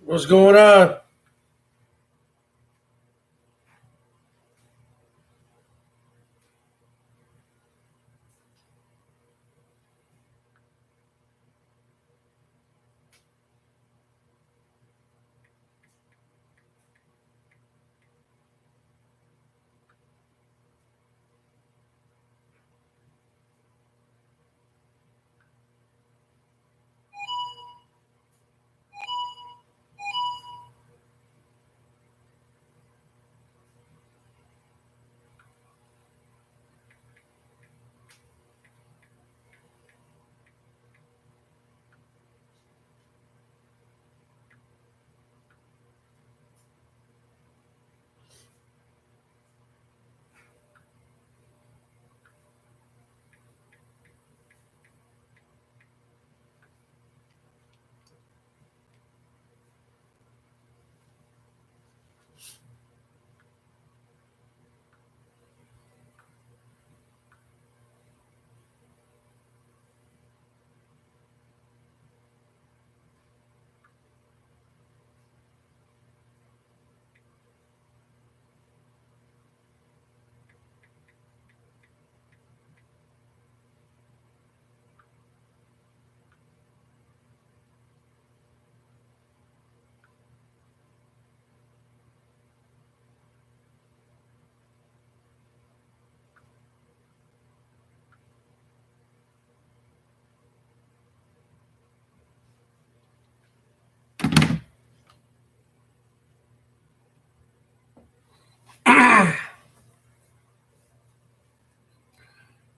What's going on?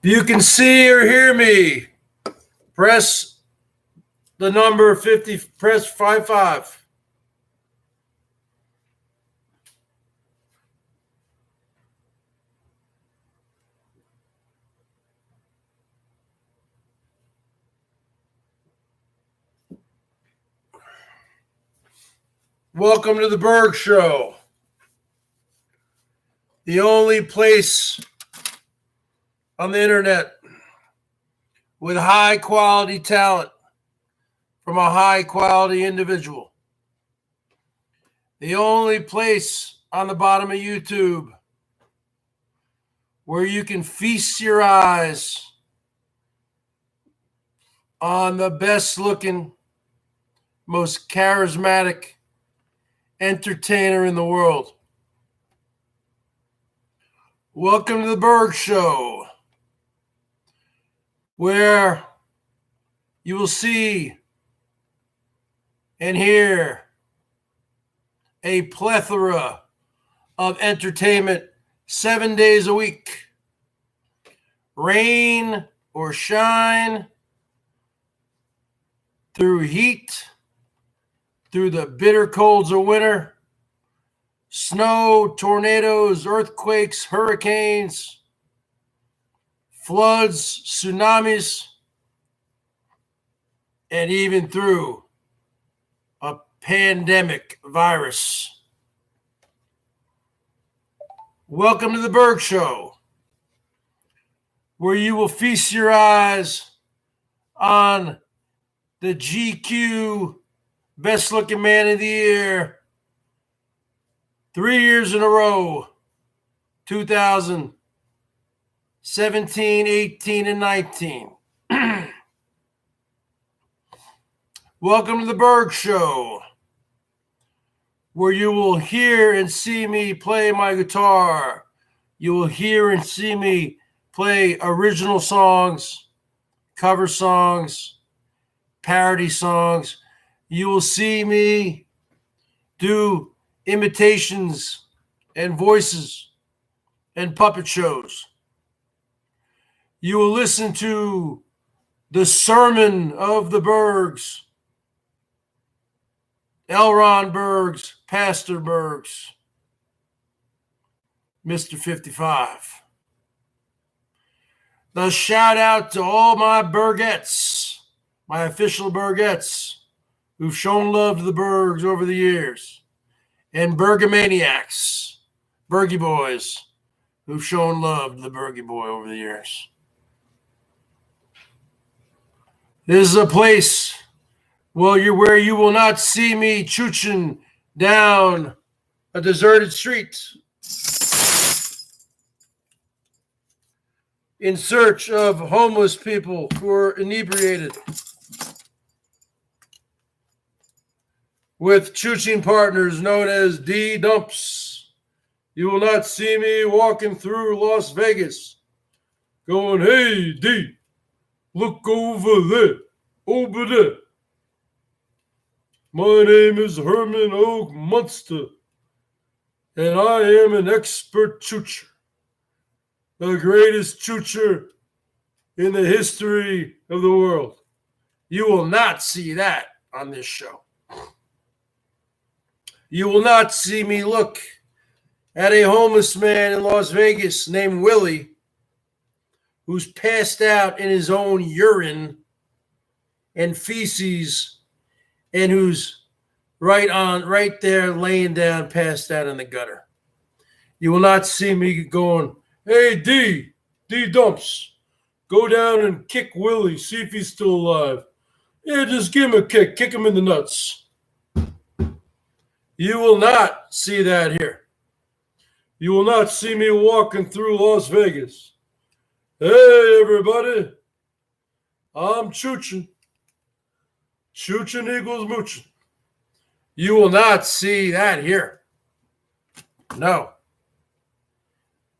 If you can see or hear me, press the number 50, press 55. Welcome to the BERGS Show, the only place on the internet with high quality talent from a high quality individual. The only place on the bottom of YouTube where you can feast your eyes on the best looking, most charismatic entertainer in the world. Welcome to the BERGS Show, where you will see and hear a plethora of entertainment 7 days a week. Rain or shine, through heat, through the bitter colds of winter, snow, tornadoes, earthquakes, hurricanes, floods, tsunamis, and even through a pandemic virus. Welcome to the BERGS Show, where you will feast your eyes on the GQ Best Looking Man of the Year 3 years in a row, 2017, 18, and 19. Welcome to the BERGS Show, where you will hear and see me play my guitar. You will hear and see me play original songs, cover songs, parody songs. You will see me do imitations and voices and puppet shows. You will listen to the sermon of the BERGS, L. Ron Bergs, Pastor Bergs, Mr. 55. The shout out to all my Bergettes, my official Bergettes, who've shown love to the BERGS over the years, and Bergamaniacs, Bergie Boys, who've shown love to the Bergie Boy over the years. This is a place Well, you're where you will not see me chooching down a deserted street in search of homeless people who are inebriated with chooching partners known as D dumps. You will not see me walking through Las Vegas going, hey, D, look over there, over there. My name is Herman Oak Munster, and I am an expert choocher, the greatest choocher in the history of the world. You will not see that on this show. You will not see me look at a homeless man in Las Vegas named Willie, who's passed out in his own urine and feces, and who's right there laying down, passed out in the gutter. You will not see me going, hey, D dumps, go down and kick Willie, see if he's still alive. Yeah, just give him a kick him in the nuts. You will not see that here. You will not see me walking through Las Vegas. Hey, everybody, I'm chooching. Chooching equals mooching. You will not see that here. No.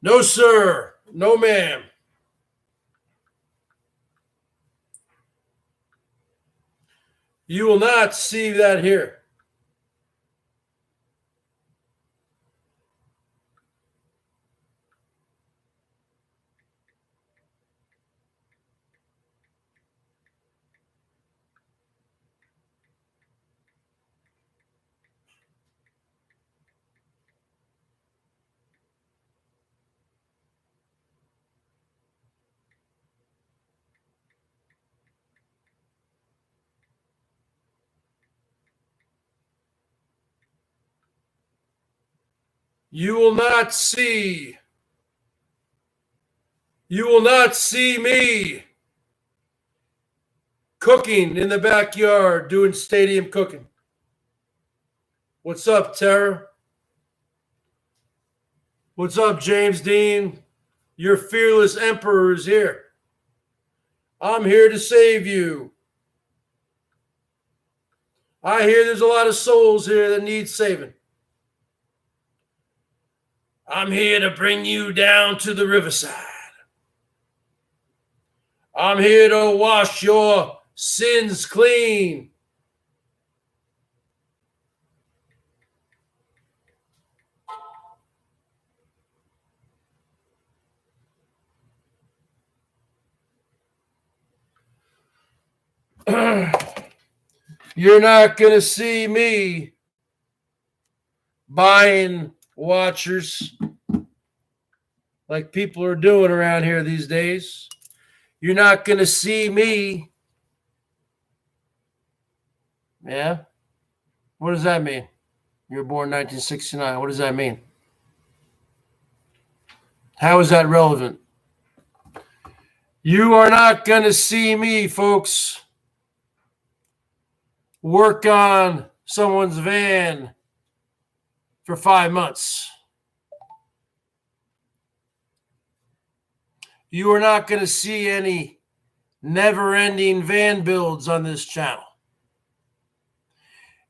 No, sir. No, ma'am. You will not see that here. You will not see me cooking in the backyard, doing stadium cooking. What's up, Tara? What's up, James Dean? Your fearless emperor is here. I'm here to save you. I hear there's a lot of souls here that need saving. I'm here to bring you down to the riverside. I'm here to wash your sins clean. You're not going to see me buying watchers like people are doing around here these days. You're not going to see me. Yeah? What does that mean? You were born 1969. What does that mean? How is that relevant? You are not going to see me, folks, work on someone's van for 5 months. You are not going to see any never-ending van builds on this channel.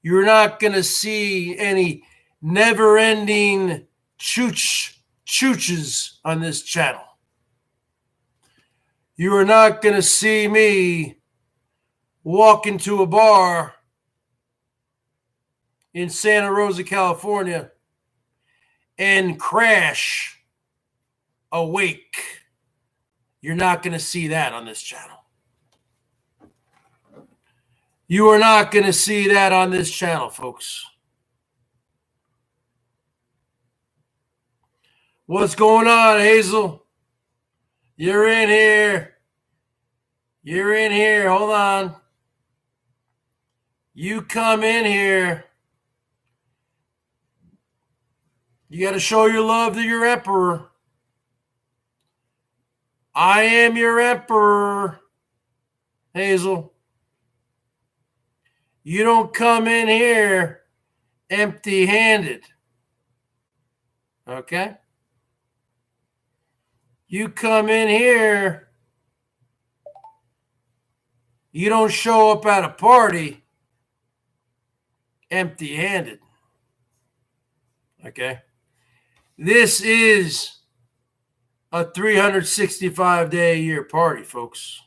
You're not going to see any never-ending chooches on this channel. You are not going to see me walk into a bar in Santa Rosa, California, and crash awake. You're not going to see that on this channel. You are not going to see that on this channel, folks. What's going on, Hazel? You're in here. You're in here. Hold on. You come in here. You got to show your love to your emperor. I am your emperor, Hazel. You don't come in here empty-handed. Okay? You come in here, you don't show up at a party empty-handed. Okay? This is a 365-day-a-year party, folks.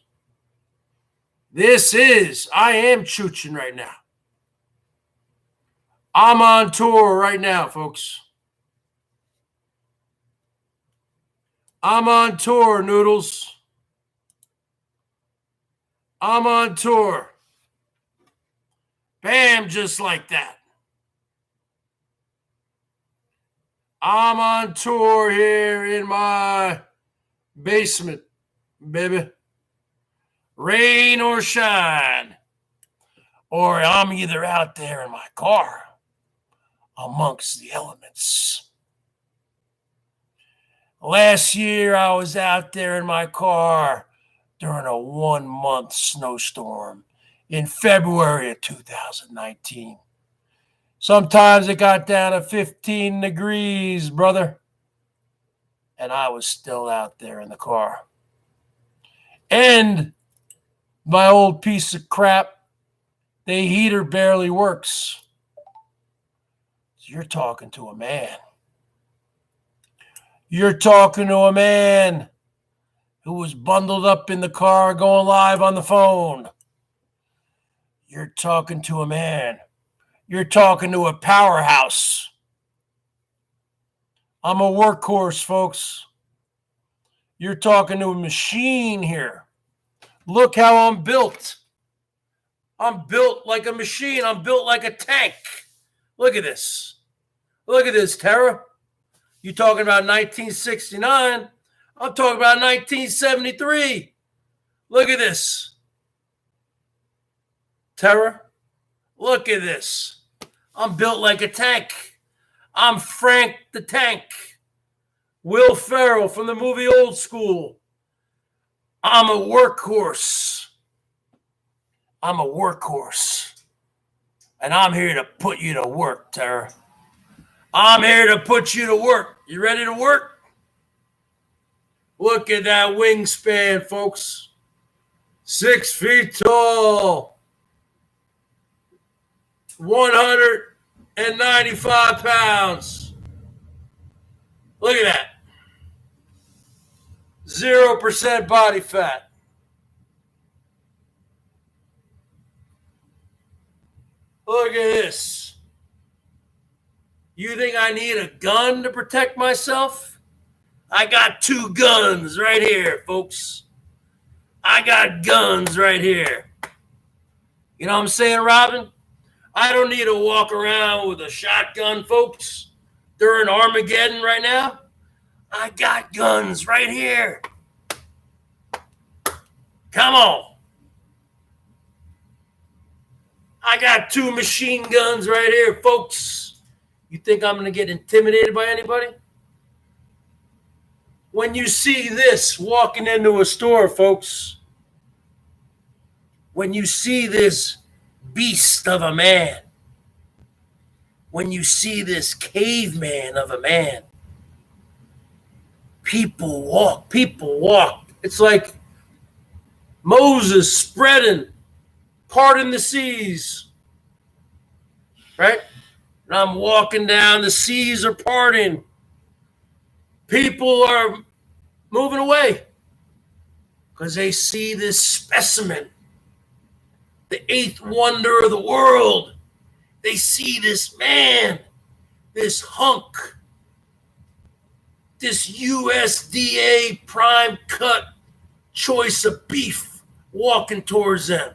I am chooching right now. I'm on tour right now, folks. I'm on tour, Noodles. I'm on tour. Bam, just like that. I'm on tour here in my basement, baby. Rain or shine. Or I'm either out there in my car amongst the elements. Last year, I was out there in my car during a 1-month snowstorm in February of 2019. Sometimes it got down to 15 degrees, brother. And I was still out there in the car. And my old piece of crap, the heater barely works. So you're talking to a man. You're talking to a man who was bundled up in the car going live on the phone. You're talking to a man. You're talking to a powerhouse. I'm a workhorse, folks. You're talking to a machine here. Look how I'm built. I'm built like a machine. I'm built like a tank. Look at this. Look at this, Tara. You talking about 1969. I'm talking about 1973. Look at this. Tara, look at this. I'm built like a tank. I'm Frank the Tank. Will Ferrell from the movie Old School. I'm a workhorse. I'm a workhorse. And I'm here to put you to work, Tara. I'm here to put you to work. You ready to work? Look at that wingspan, folks. 6 feet tall. 195 pounds. Look at that. 0% body fat. Look at this. You think I need a gun to protect myself? I got 2 guns right here, folks. I got guns right here. You know what I'm saying, Robin? I don't need to walk around with a shotgun, folks, during Armageddon right now. I got guns right here. Come on. I got 2 machine guns right here, folks. You think I'm going to get intimidated by anybody? When you see this walking into a store, folks, when you see this beast of a man, when you see this caveman of a man, people walk. It's like Moses spreading, parting the seas, right? And I'm walking down, the seas are parting. People are moving away because they see this specimen, the 8th wonder of the world. They see this man, this hunk, this USDA prime cut choice of beef walking towards them.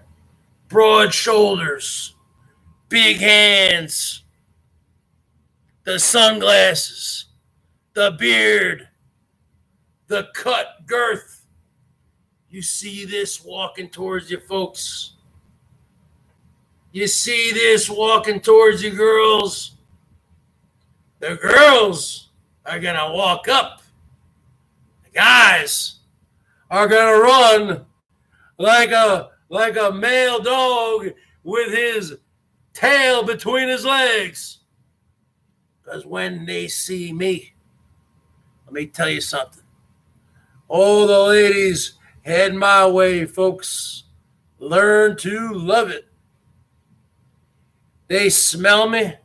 Broad shoulders, big hands, the sunglasses, the beard, the cut girth. You see this walking towards you, folks. You see this walking towards you, girls. The girls are going to walk up. The guys are going to run like a male dog with his tail between his legs. Because when they see me, let me tell you something. All the ladies head my way, folks. Learn to love it. They smell me.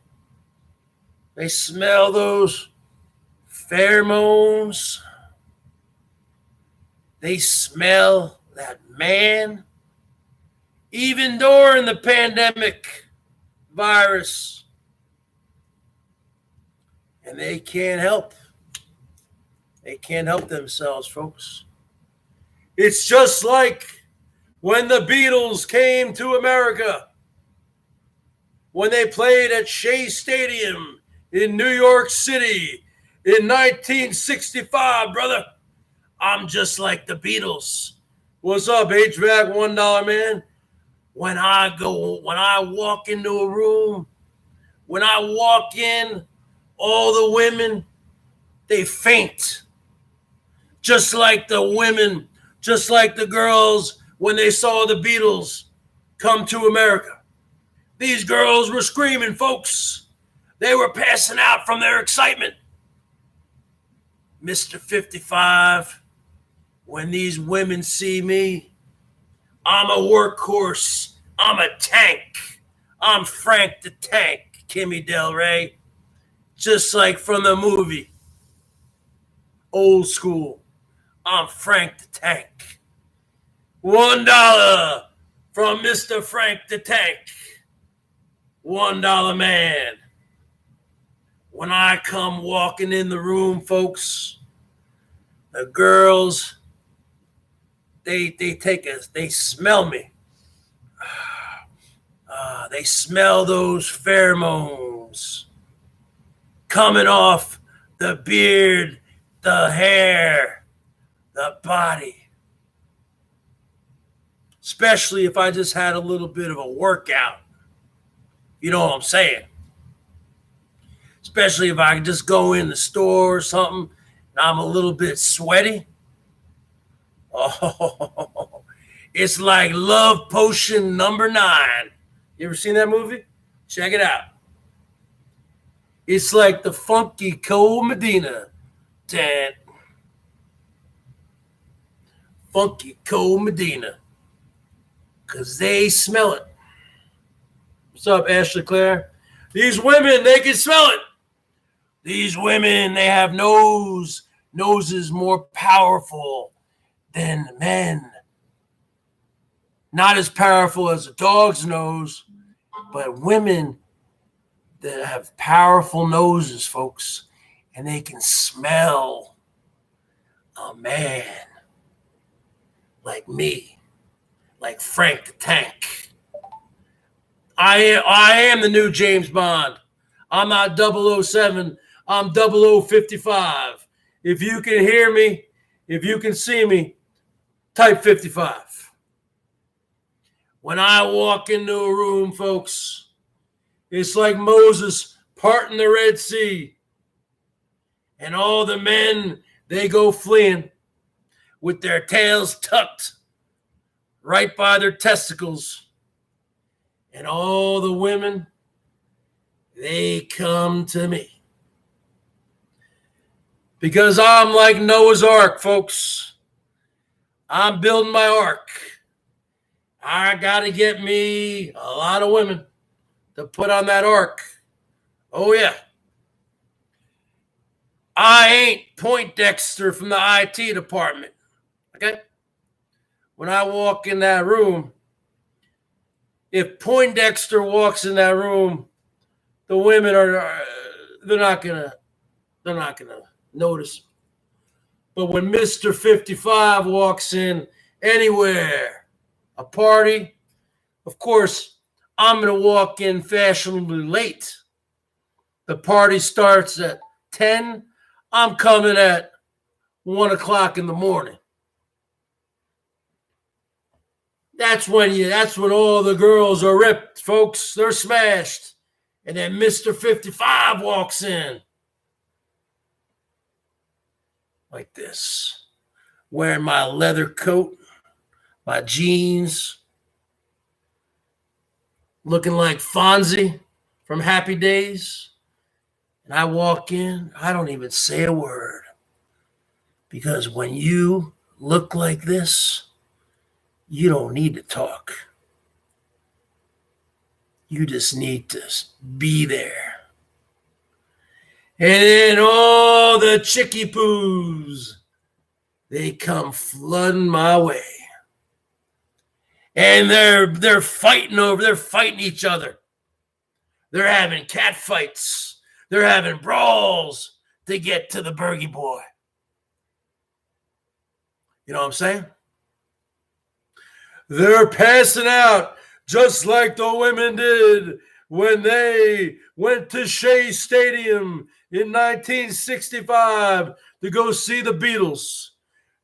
They smell those pheromones. They smell that man. Even during the pandemic virus. And they can't help. They can't help themselves, folks. It's just like when the Beatles came to America. When they played at Shea Stadium in New York City in 1965, brother. I'm just like the Beatles. What's up, HVAC $1 man? When I walk into a room, when I walk in, all the women, they faint. Just like the women, just like the girls when they saw the Beatles come to America. These girls were screaming, folks. They were passing out from their excitement. Mr. 55, when these women see me, I'm a workhorse. I'm a tank. I'm Frank the Tank, Kimmy Del Rey. Just like from the movie. Old school. I'm Frank the Tank. $1 from Mr. Frank the Tank. $1 man. When I come walking in the room, folks, the girls, they smell me. They smell those pheromones coming off the beard, the hair, the body. Especially if I just had a little bit of a workout. You know what I'm saying? Especially if I just go in the store or something and I'm a little bit sweaty. Oh, it's like Love Potion number 9. You ever seen that movie? Check it out. It's like the funky cold Medina. Funky cold Medina. Because they smell it. What's up, Ashley Claire? These women, they can smell it. These women, they have noses more powerful than men. Not as powerful as a dog's nose, but women that have powerful noses, folks, and they can smell a man like me, like Frank the Tank. I am the new James Bond. I'm not 007. I'm 0055. If you can hear me, if you can see me, type 55. When I walk into a room, folks, it's like Moses parting the Red Sea. And all the men, they go fleeing with their tails tucked right by their testicles. And all the women, they come to me. Because I'm like Noah's Ark, folks. I'm building my ark. I got to get me a lot of women to put on that ark. Oh, yeah. I ain't Poindexter from the IT department. Okay? When I walk in that room, if Poindexter walks in that room, the women they're not gonna notice. But when Mr. 55 walks in anywhere, a party, of course, I'm gonna walk in fashionably late. The party starts at 10. I'm coming at 1 o'clock in the morning. That's when all the girls are ripped, folks. They're smashed. And then Mr. 55 walks in. Like this. Wearing my leather coat, my jeans, looking like Fonzie from Happy Days. And I walk in, I don't even say a word. Because when you look like this, you don't need to talk. You just need to be there. And then all the chickie poos, they come flooding my way. And they're fighting each other. They're having cat fights. They're having brawls to get to the Bergie boy. You know what I'm saying? They're passing out just like the women did when they went to Shea Stadium in 1965 to go see the Beatles.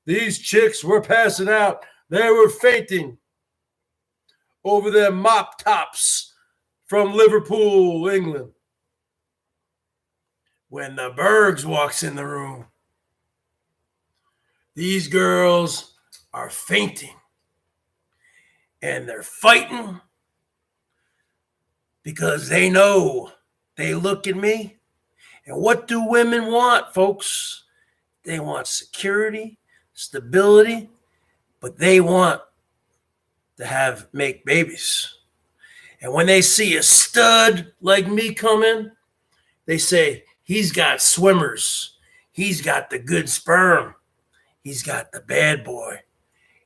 These chicks were passing out. They were fainting over their mop tops from Liverpool, England. When the Bergs walks in the room, these girls are fainting. And they're fighting because they know they look at me. And what do women want, folks? They want security, stability, but they want to make babies. And when they see a stud like me come in, they say, he's got swimmers. He's got the good sperm. He's got the bad boy.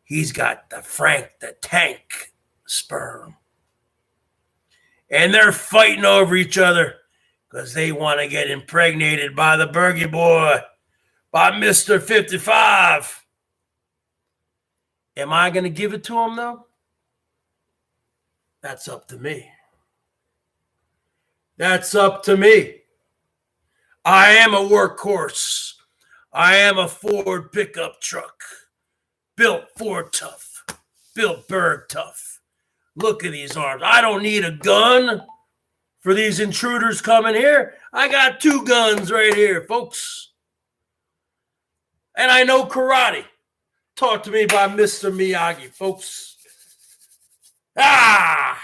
He's got the Frank the Tank sperm. And they're fighting over each other because they want to get impregnated by the Bergie boy, by Mr. 55. Am I going to give it to him, though? That's up to me. That's up to me. I am a workhorse. I am a Ford pickup truck. Built Ford tough. Built Berg tough. Look at these arms. I don't need a gun for these intruders coming here. I got 2 guns right here, folks. And I know karate. Taught to me by Mr. Miyagi, folks. Ah!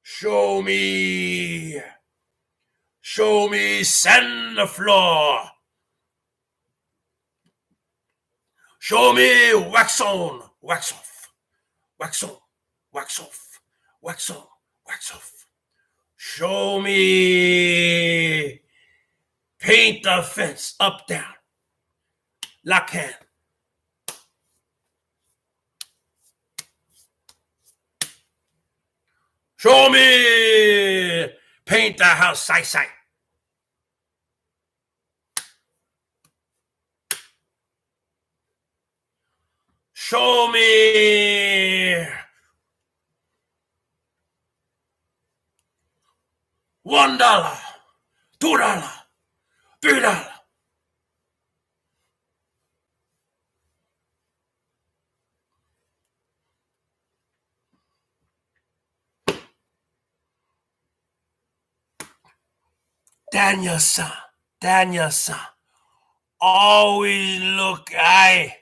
Show me. Show me sand the floor. Show me wax on, wax off, wax on, wax off, wax on, wax off. Show me paint the fence up, down, lock hand. Show me paint the house side. Show me $1, $2, $3. Daniel-san, always look high.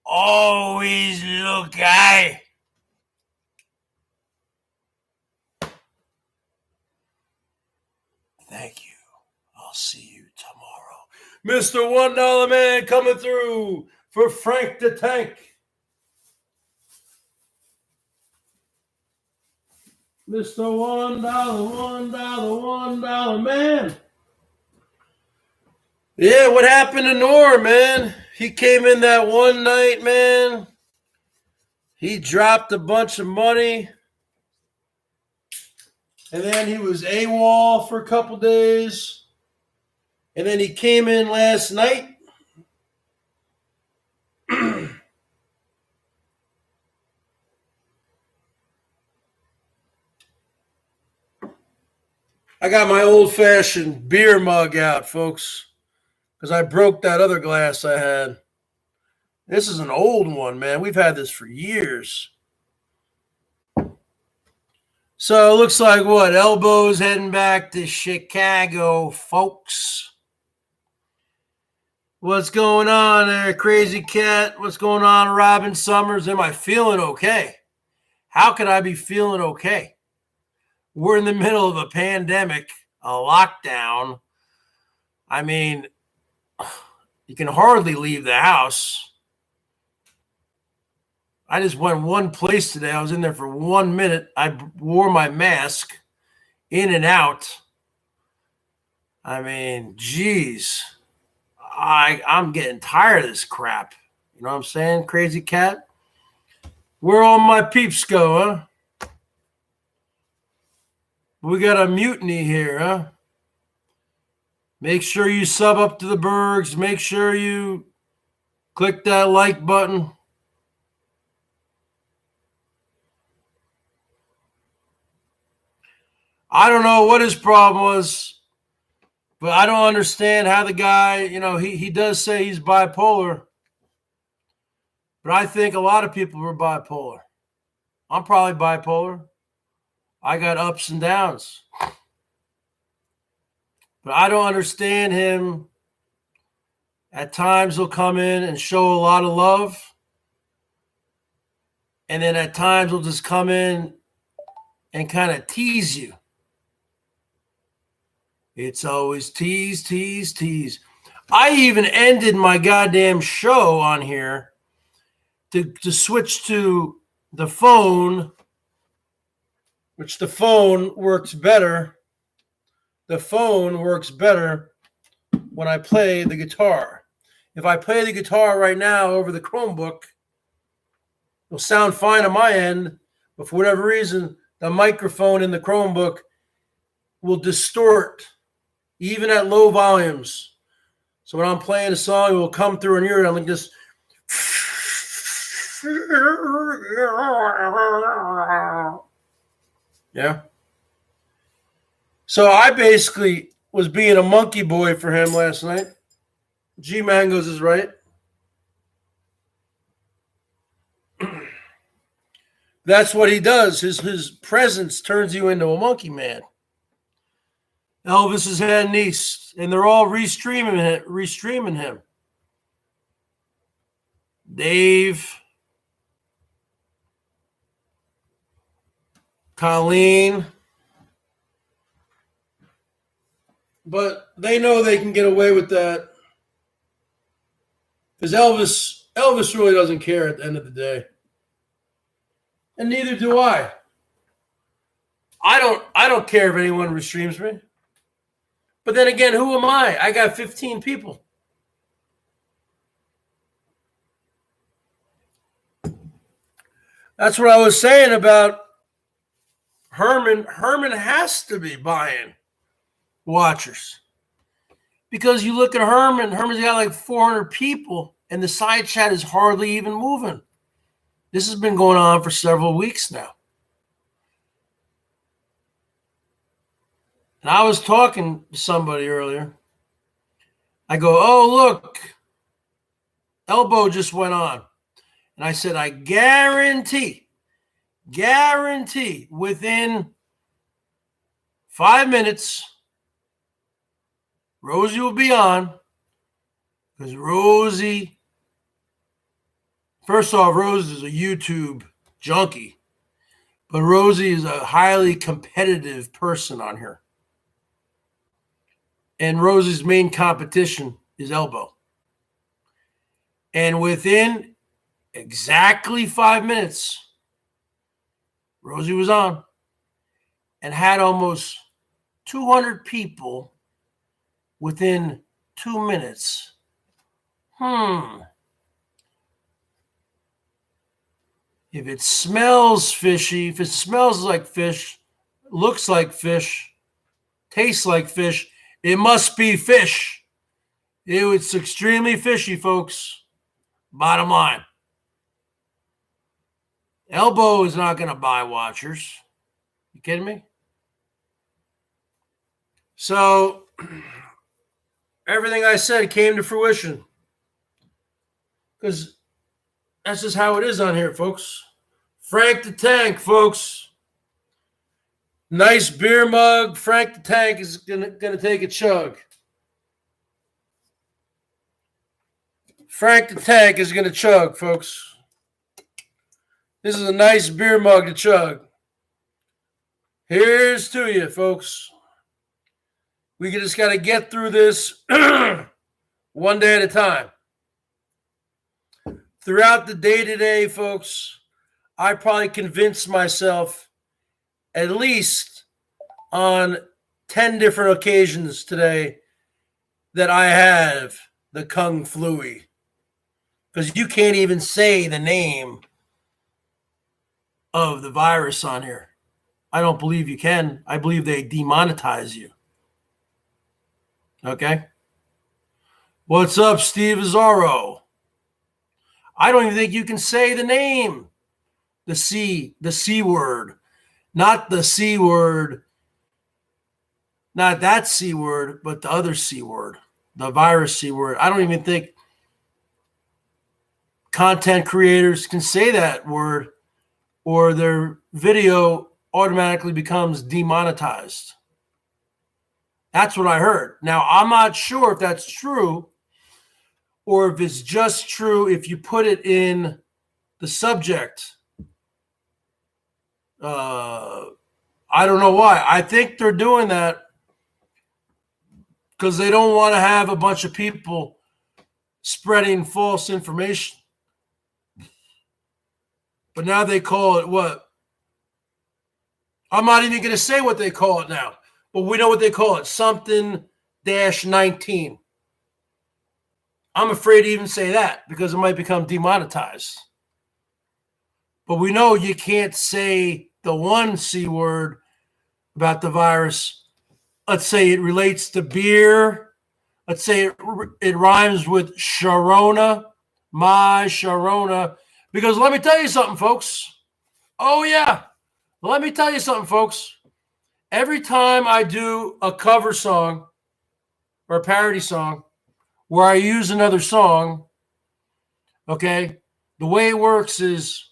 Always look high. Thank you. I'll see you tomorrow. Mr. $1 Man coming through for Frank the Tank. Mr. $1 Man. Yeah, what happened to Norm, man? He came in that one night, man. He dropped a bunch of money. And then he was AWOL for a couple days. And then he came in last night. I got my old-fashioned beer mug out, folks, because I broke that other glass I had. This is an old one, man. We've had this for years. So it looks like what? Elbows heading back to Chicago, folks. What's going on there, Crazy Cat? What's going on, Robin Summers? Am I feeling okay? How could I be feeling okay? We're in the middle of a pandemic, a lockdown. I mean, you can hardly leave the house. I just went one place today. I was in there for 1 minute. I wore my mask in and out. I mean, geez. I'm getting tired of this crap. You know what I'm saying, Crazy Cat? Where all my peeps go, huh? We got a mutiny here, huh? Make sure you sub up to the Bergs. Make sure you click that like button. I don't know what his problem was, but I don't understand how the guy, he does say he's bipolar, but I think a lot of people are bipolar. I'm probably bipolar. I got ups and downs. But I don't understand him. At times he'll come in and show a lot of love. And then at times he'll just come in and kind of tease you. It's always tease, tease, tease. I even ended my goddamn show on here to switch to the phone, which the phone works better. The phone works better when I play the guitar. If I play the guitar right now over the Chromebook, it'll sound fine on my end, but for whatever reason, the microphone in the Chromebook will distort even at low volumes. So when I'm playing a song, it will come through an ear. I'm like this. Yeah. So I basically was being a monkey boy for him last night. G Mangoes is right. That's what he does. His presence turns you into a monkey man. Elvis has had a niece, and they're all restreaming him. Dave, Colleen, but they know they can get away with that because Elvis really doesn't care at the end of the day, and neither do I. I don't care if anyone restreams me. But then again, who am I? I got 15 people. That's what I was saying about Herman. Herman has to be buying watchers. Because you look at Herman, Herman's got like 400 people, and the side chat is hardly even moving. This has been going on for several weeks now. And I was talking to somebody earlier. I go, oh, look, Elbow just went on. And I said, I guarantee within 5 minutes, Rosie will be on. Because Rosie, first off, Rosie is a YouTube junkie. But Rosie is a highly competitive person on here. And Rosie's main competition is Elbow. And within exactly 5 minutes, Rosie was on and had almost 200 people within 2 minutes. If it smells fishy, if it smells like fish, looks like fish, tastes like fish, it must be fish. It's extremely fishy, folks. Bottom line. Elbow is not going to buy watchers. You kidding me? So everything I said came to fruition. Because that's just how it is on here, folks. Frank the Tank, folks. Nice beer mug. Frank the Tank is gonna take a chug. Frank the Tank is going to chug, folks. This is a nice beer mug to chug. Here's to you, folks. We just got to get through this one day at a time. Throughout the day today, folks, I probably convinced myself at least on 10 different occasions today that I have the Kung Flu. Because you can't even say the name of the virus on here. I don't believe you can. I believe they demonetize you. Okay? What's up, Steve Azzaro? I don't even think you can say the name. The C word. Not the C word. Not that C word, but the other C word. The virus C word. I don't even think content creators can say that word, or their video automatically becomes demonetized. That's what I heard. Now, I'm not sure if that's true, or if it's just true if you put it in the subject. I don't know why. I think they're doing that because they don't want to have a bunch of people spreading false information. But now they call it what? I'm not even going to say what they call it now, but we know what they call it. Something -19. I'm afraid to even say that because it might become demonetized. But we know you can't say the one C word about the virus. Let's say it relates to beer. Let's say it rhymes with Sharona, my Sharona. Because let me tell you something, folks. Oh, yeah. Let me tell you something, folks. Every time I do a cover song or a parody song where I use another song, okay, the way it works is,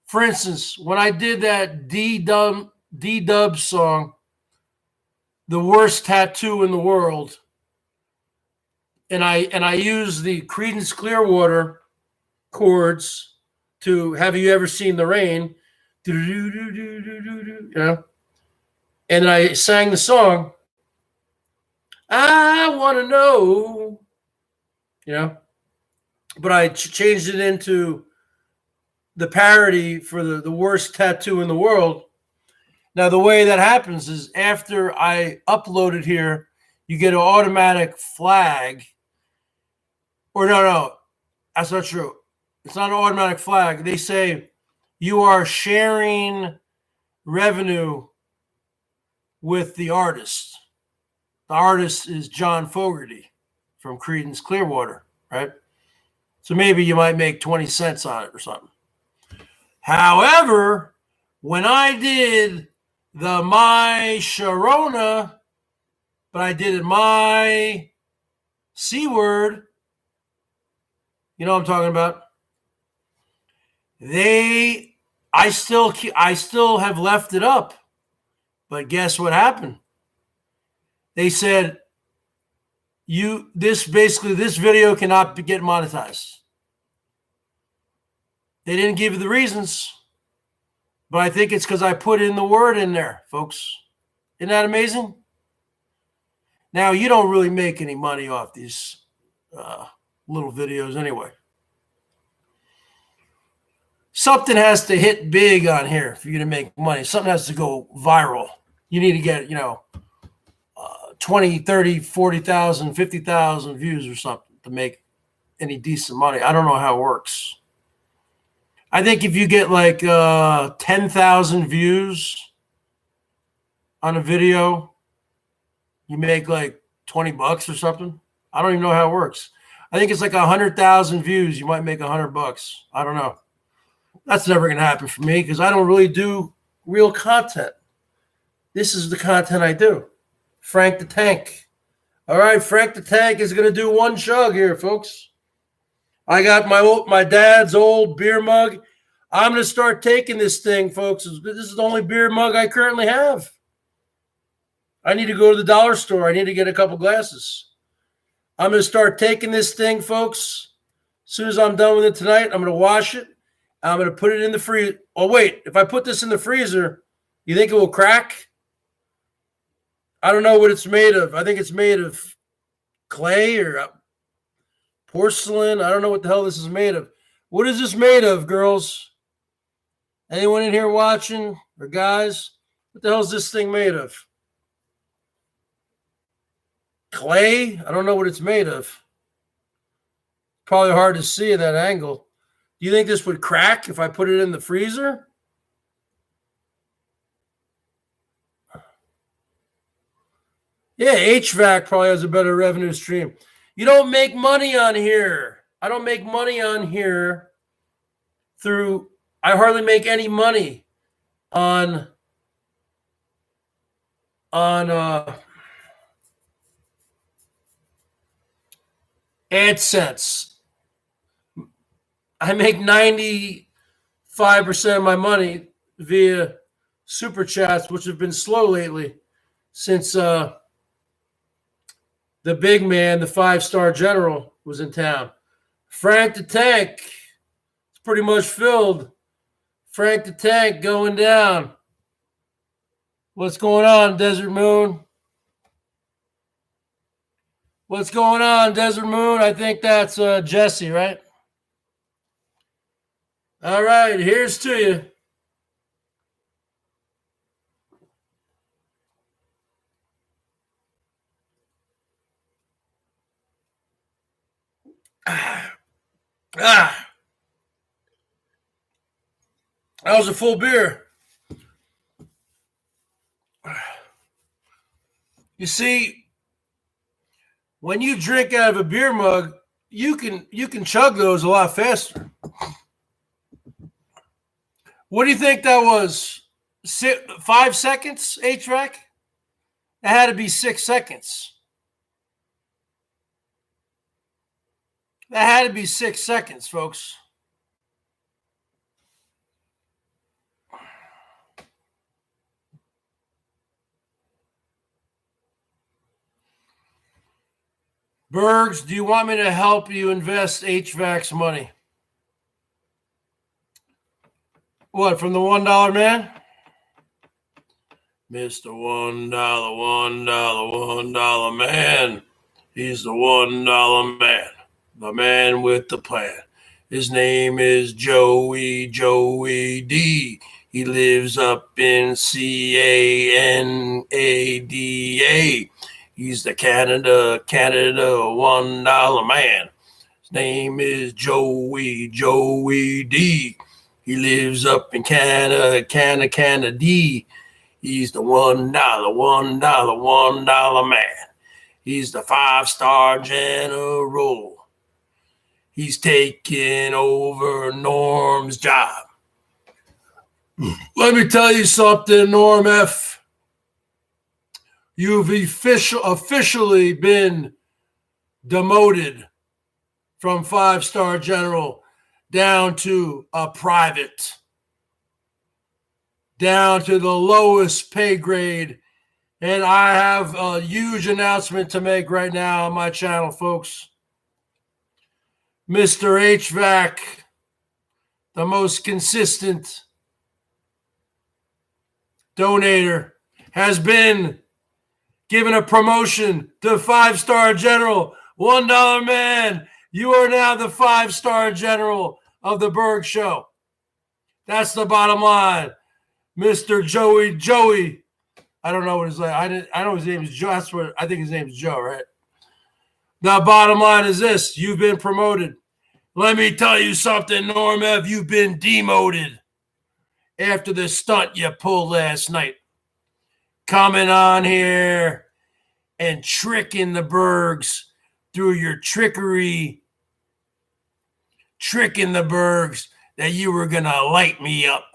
for instance, when I did that D-Dub song, The Worst Tattoo in the World, and I used the Creedence Clearwater chords to Have You Ever Seen the Rain? You know, and I sang the song, I want to know, you know, but I changed it into the parody for the worst tattoo in the world. Now, the way that happens is after I upload it here, you get an automatic flag. Or no, that's not true. It's not an automatic flag. They say you are sharing revenue with the artist. The artist is John Fogerty from Creedence Clearwater, right? So maybe you might make 20 cents on it or something. However, when I did the My Sharona, but I did it my C word, you know what I'm talking about? I still have left it up, but guess what happened? They said this video cannot get monetized. They didn't give you the reasons, but I think it's because I put in the word in there, folks. Isn't that amazing? Now, you don't really make any money off these little videos anyway. Something has to hit big on here for you to make money. Something has to go viral. You need to get, 20, 30, 40,000, 50,000 views or something to make any decent money. I don't know how it works. I think if you get like 10,000 views on a video, you make like $20 or something. I don't even know how it works. I think it's like 100,000 views. You might make $100. I don't know. That's never going to happen for me because I don't really do real content. This is the content I do. Frank the Tank. All right, Frank the Tank is going to do one chug here, folks. I got my dad's old beer mug. I'm going to start taking this thing, folks. This is the only beer mug I currently have. I need to go to the dollar store. I need to get a couple glasses. I'm going to start taking this thing, folks. soon as I'm done with it tonight, I'm going to wash it. I'm going to put it in the freezer. Oh, wait. If I put this in the freezer, you think it will crack? I don't know what it's made of. I think it's made of clay or porcelain. I don't know what the hell this is made of. What is this made of, girls? Anyone in here watching or guys? What the hell is this thing made of? Clay? I don't know what it's made of. Probably hard to see at that angle. Do you think this would crack if I put it in the freezer? Yeah, HVAC probably has a better revenue stream. You don't make money on here. I don't make money on here I hardly make any money on AdSense. I make 95% of my money via super chats, which have been slow lately since the big man, the 5-star general, was in town. Frank the Tank, it's pretty much filled. Frank the Tank going down. What's going on, Desert Moon? What's going on, Desert Moon? I think that's Jesse, right? All right, here's to you. That was a full beer. You see, when you drink out of a beer mug, you can chug those a lot faster. What do you think that was? 5 seconds, HVAC? It had to be 6 seconds. That had to be 6 seconds, folks. Bergs, do you want me to help you invest HVAC's money? What, from the $1 man? Mr. $1, $1 man. He's the $1 man. The man with the plan. His name is Joey D. He lives up in Canada. He's the Canada $1 man. His name is Joey D. He lives up in Canada. He's the $1 man. He's the 5-star general. He's taking over Norm's job. Let me tell you something, Norm F. You've officially been demoted from 5-star general down to a private, down to the lowest pay grade. And I have a huge announcement to make right now on my channel, folks. Mr. HVAC, the most consistent donator, has been given a promotion to 5-star general. $1 man, you are now the 5-star general of the BERGS Show. That's the bottom line. Mr. Joey. I don't know what his name. I know his name is Joe. That's what I think his name is Joe, right? The bottom line is this: you've been promoted. Let me tell you something, Norm F. You've been demoted after the stunt you pulled last night. Coming on here and tricking the Bergs through your trickery, tricking the Bergs that you were going to light me up.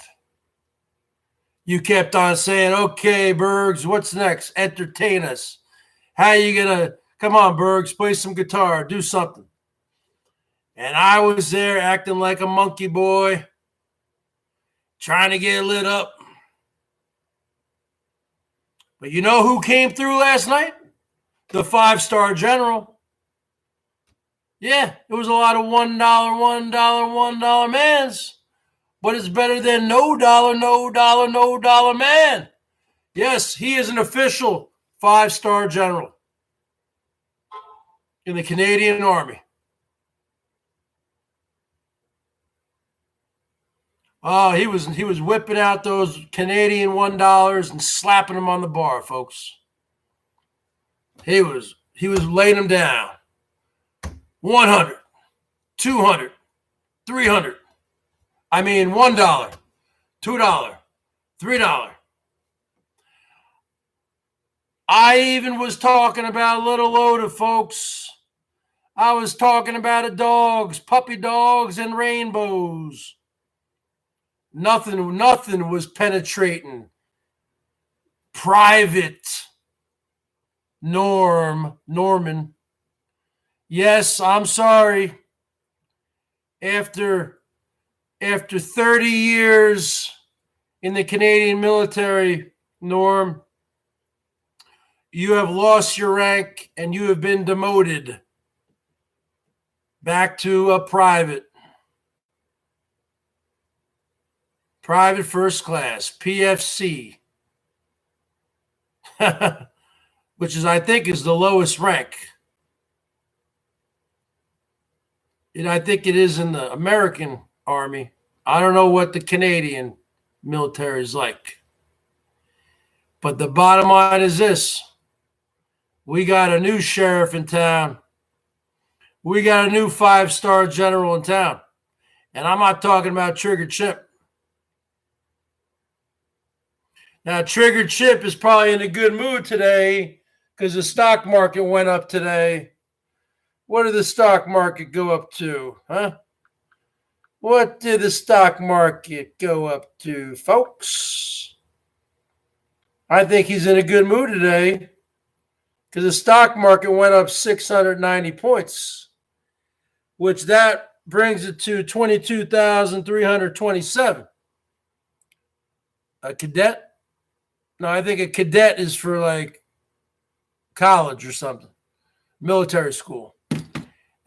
You kept on saying, okay, Bergs, what's next? Entertain us. How you going to, come on, Bergs, play some guitar, do something. And I was there acting like a monkey boy, trying to get lit up. But you know who came through last night? The 5-star general. Yeah, it was a lot of $1, $1 mans, but it's better than no dollar, no dollar, no dollar man. Yes, he is an official 5-star general in the Canadian Army. Oh, he was whipping out those Canadian $1 and slapping them on the bar, folks. He was laying them down. 100, 200, 300. I mean, $1, $2, $3. I even was talking about Little Oda, folks. I was talking about the dogs, puppy dogs, and rainbows. Nothing was penetrating Private Norman. Yes, I'm sorry. After 30 years in the Canadian military, Norm, you have lost your rank and you have been demoted back to a private first class, PFC, which is, I think, is the lowest rank. And I think it is in the American Army. I don't know what the Canadian military is like. But the bottom line is this. We got a new sheriff in town. We got a new 5-star general in town. And I'm not talking about Trigger Chip. Now, Trigger Chip is probably in a good mood today because the stock market went up today. What did the stock market go up to, huh? What did the stock market go up to, folks? I think he's in a good mood today because the stock market went up 690 points, which that brings it to 22,327. A cadet? No, I think a cadet is for like college or something, military school.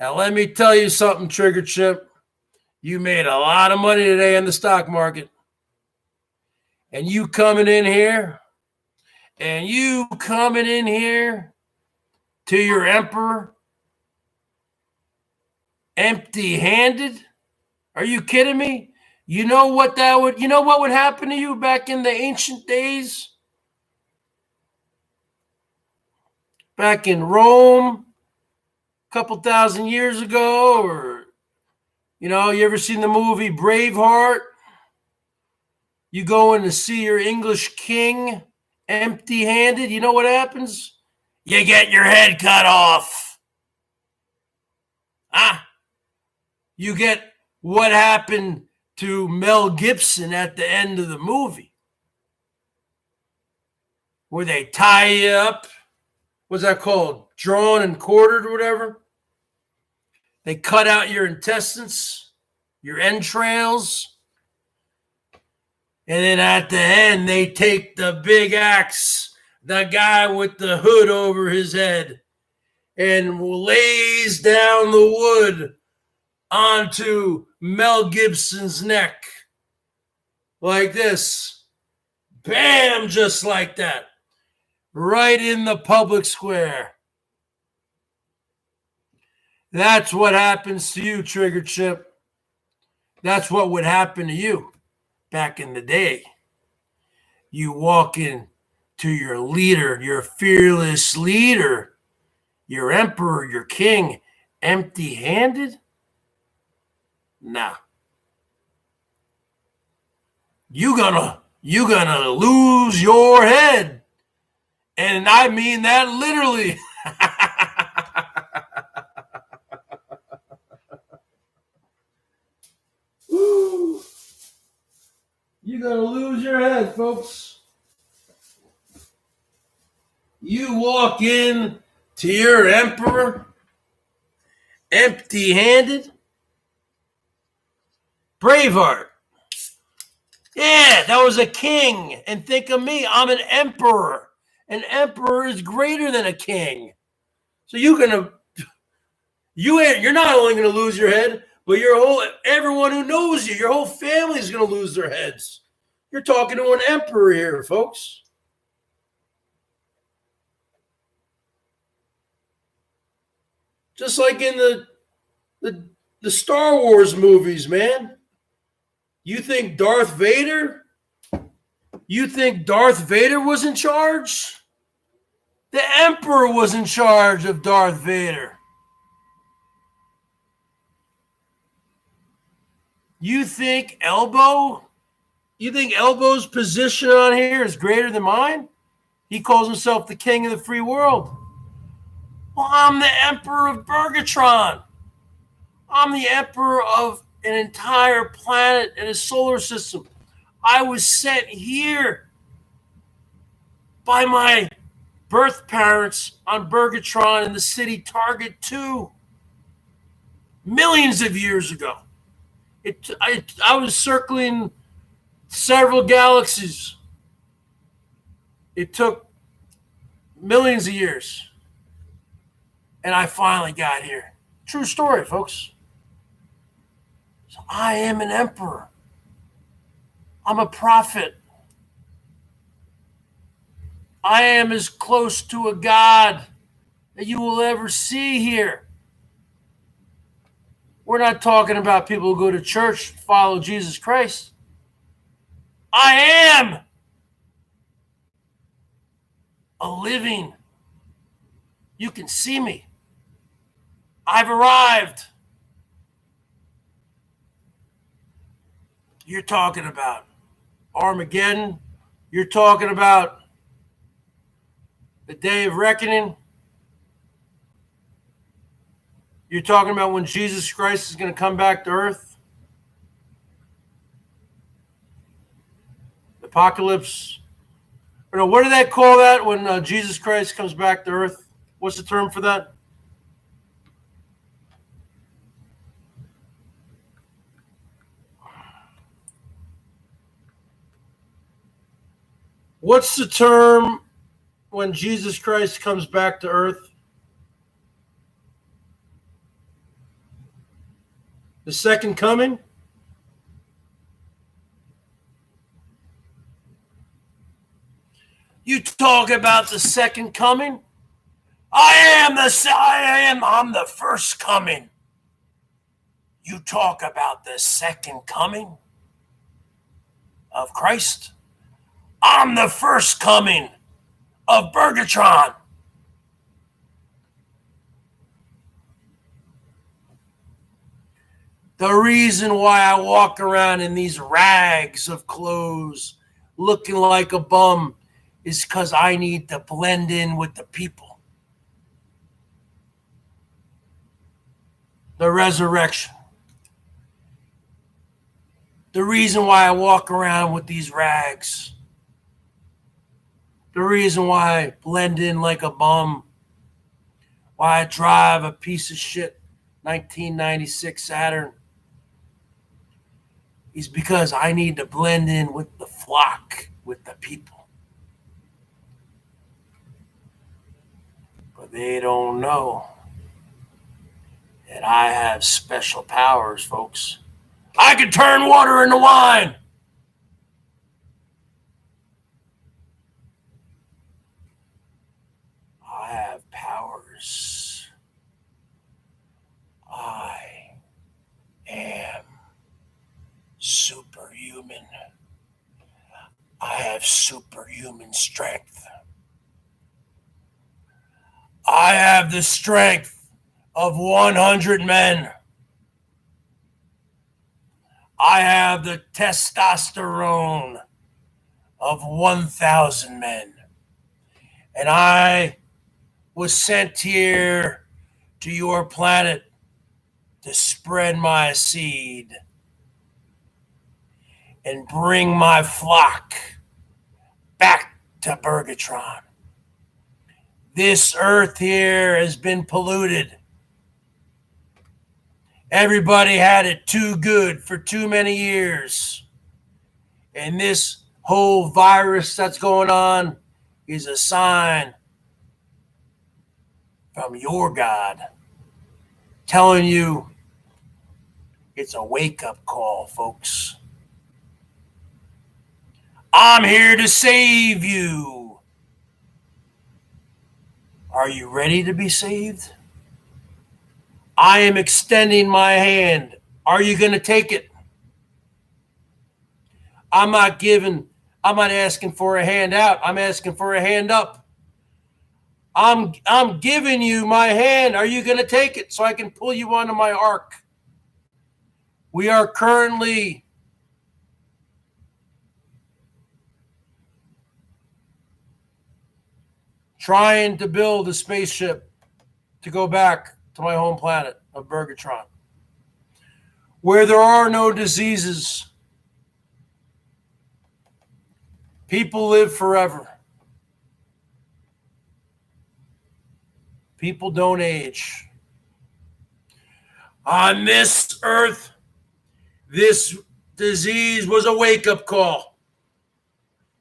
Now, let me tell you something, Trigger Chip. You made a lot of money today in the stock market. And you coming in here to your emperor empty-handed? Are you kidding me? You know what would happen to you back in the ancient days? Back in Rome, a couple thousand years ago, or, you ever seen the movie Braveheart? You go in to see your English king empty-handed. You know what happens? You get your head cut off. You get what happened to Mel Gibson at the end of the movie, where they tie you up. What's that called? Drawn and quartered or whatever. They cut out your intestines, your entrails. And then at the end, they take the big axe, the guy with the hood over his head, and lays down the wood onto Mel Gibson's neck. Like this. Bam! Just like that. Right in the public square. That's what happens to you, Trigger Chip. That's what would happen to you back in the day. You walk in to your leader, your fearless leader, your emperor, your king, empty-handed? Nah. You gonna lose your head. And I mean that literally. Woo. You're going to lose your head, folks. You walk in to your emperor empty-handed. Braveheart. Yeah, that was a king. And think of me, I'm an emperor. An emperor is greater than a king. So you're going to You're not only going to lose your head, but everyone who knows you, your whole family is going to lose their heads. You're talking to an emperor here, folks. Just like in the Star Wars movies, man. You think Darth Vader was in charge? The Emperor was in charge of Darth Vader. You think Elbo's position on here is greater than mine? He calls himself the king of the free world. Well, I'm the emperor of Bergatron. I'm the emperor of an entire planet and a solar system. I was sent here by my birth parents on Bergatron in the city Target 2 millions of years ago. I was circling several galaxies. It took millions of years. And I finally got here. True story, folks. So I am an emperor. I'm a prophet. I am as close to a god that you will ever see here. We're not talking about people who go to church, follow Jesus Christ. I am a living. You can see me. I've arrived. You're talking about Armageddon. You're talking about the day of reckoning. You're talking about when Jesus Christ is going to come back to earth. Apocalypse. Or what do they call that when Jesus Christ comes back to earth? What's the term for that? What's the term when Jesus Christ comes back to earth? The second coming? You talk about the second coming? I'm the first coming. You talk about the second coming of Christ? I'm the first coming of Bergatron. The reason why I walk around in these rags of clothes looking like a bum is because I need to blend in with the people. The resurrection. The reason why I walk around with these rags. The reason why I blend in like a bum. Why I drive a piece of shit 1996 Saturn. Is because I need to blend in with the flock, with the people. But they don't know that I have special powers, folks. I can turn water into wine. I have powers. I am superhuman. I have superhuman strength. I have the strength of 100 men. I have the testosterone of 1,000 men. And I was sent here to your planet to spread my seed and bring my flock back to Bergatron. This earth here has been polluted. Everybody had it too good for too many years. And this whole virus that's going on is a sign from your God. telling you it's a wake-up call, folks. I'm here to save you. Are you ready to be saved? I am extending my hand. Are you going to take it? I'm not asking for a hand out. I'm asking for a hand up. I'm giving you my hand. Are you going to take it so I can pull you onto my ark? We are currently trying to build a spaceship to go back to my home planet of Bergatron, where there are no diseases. People live forever. People don't age. On this earth, this disease was a wake-up call.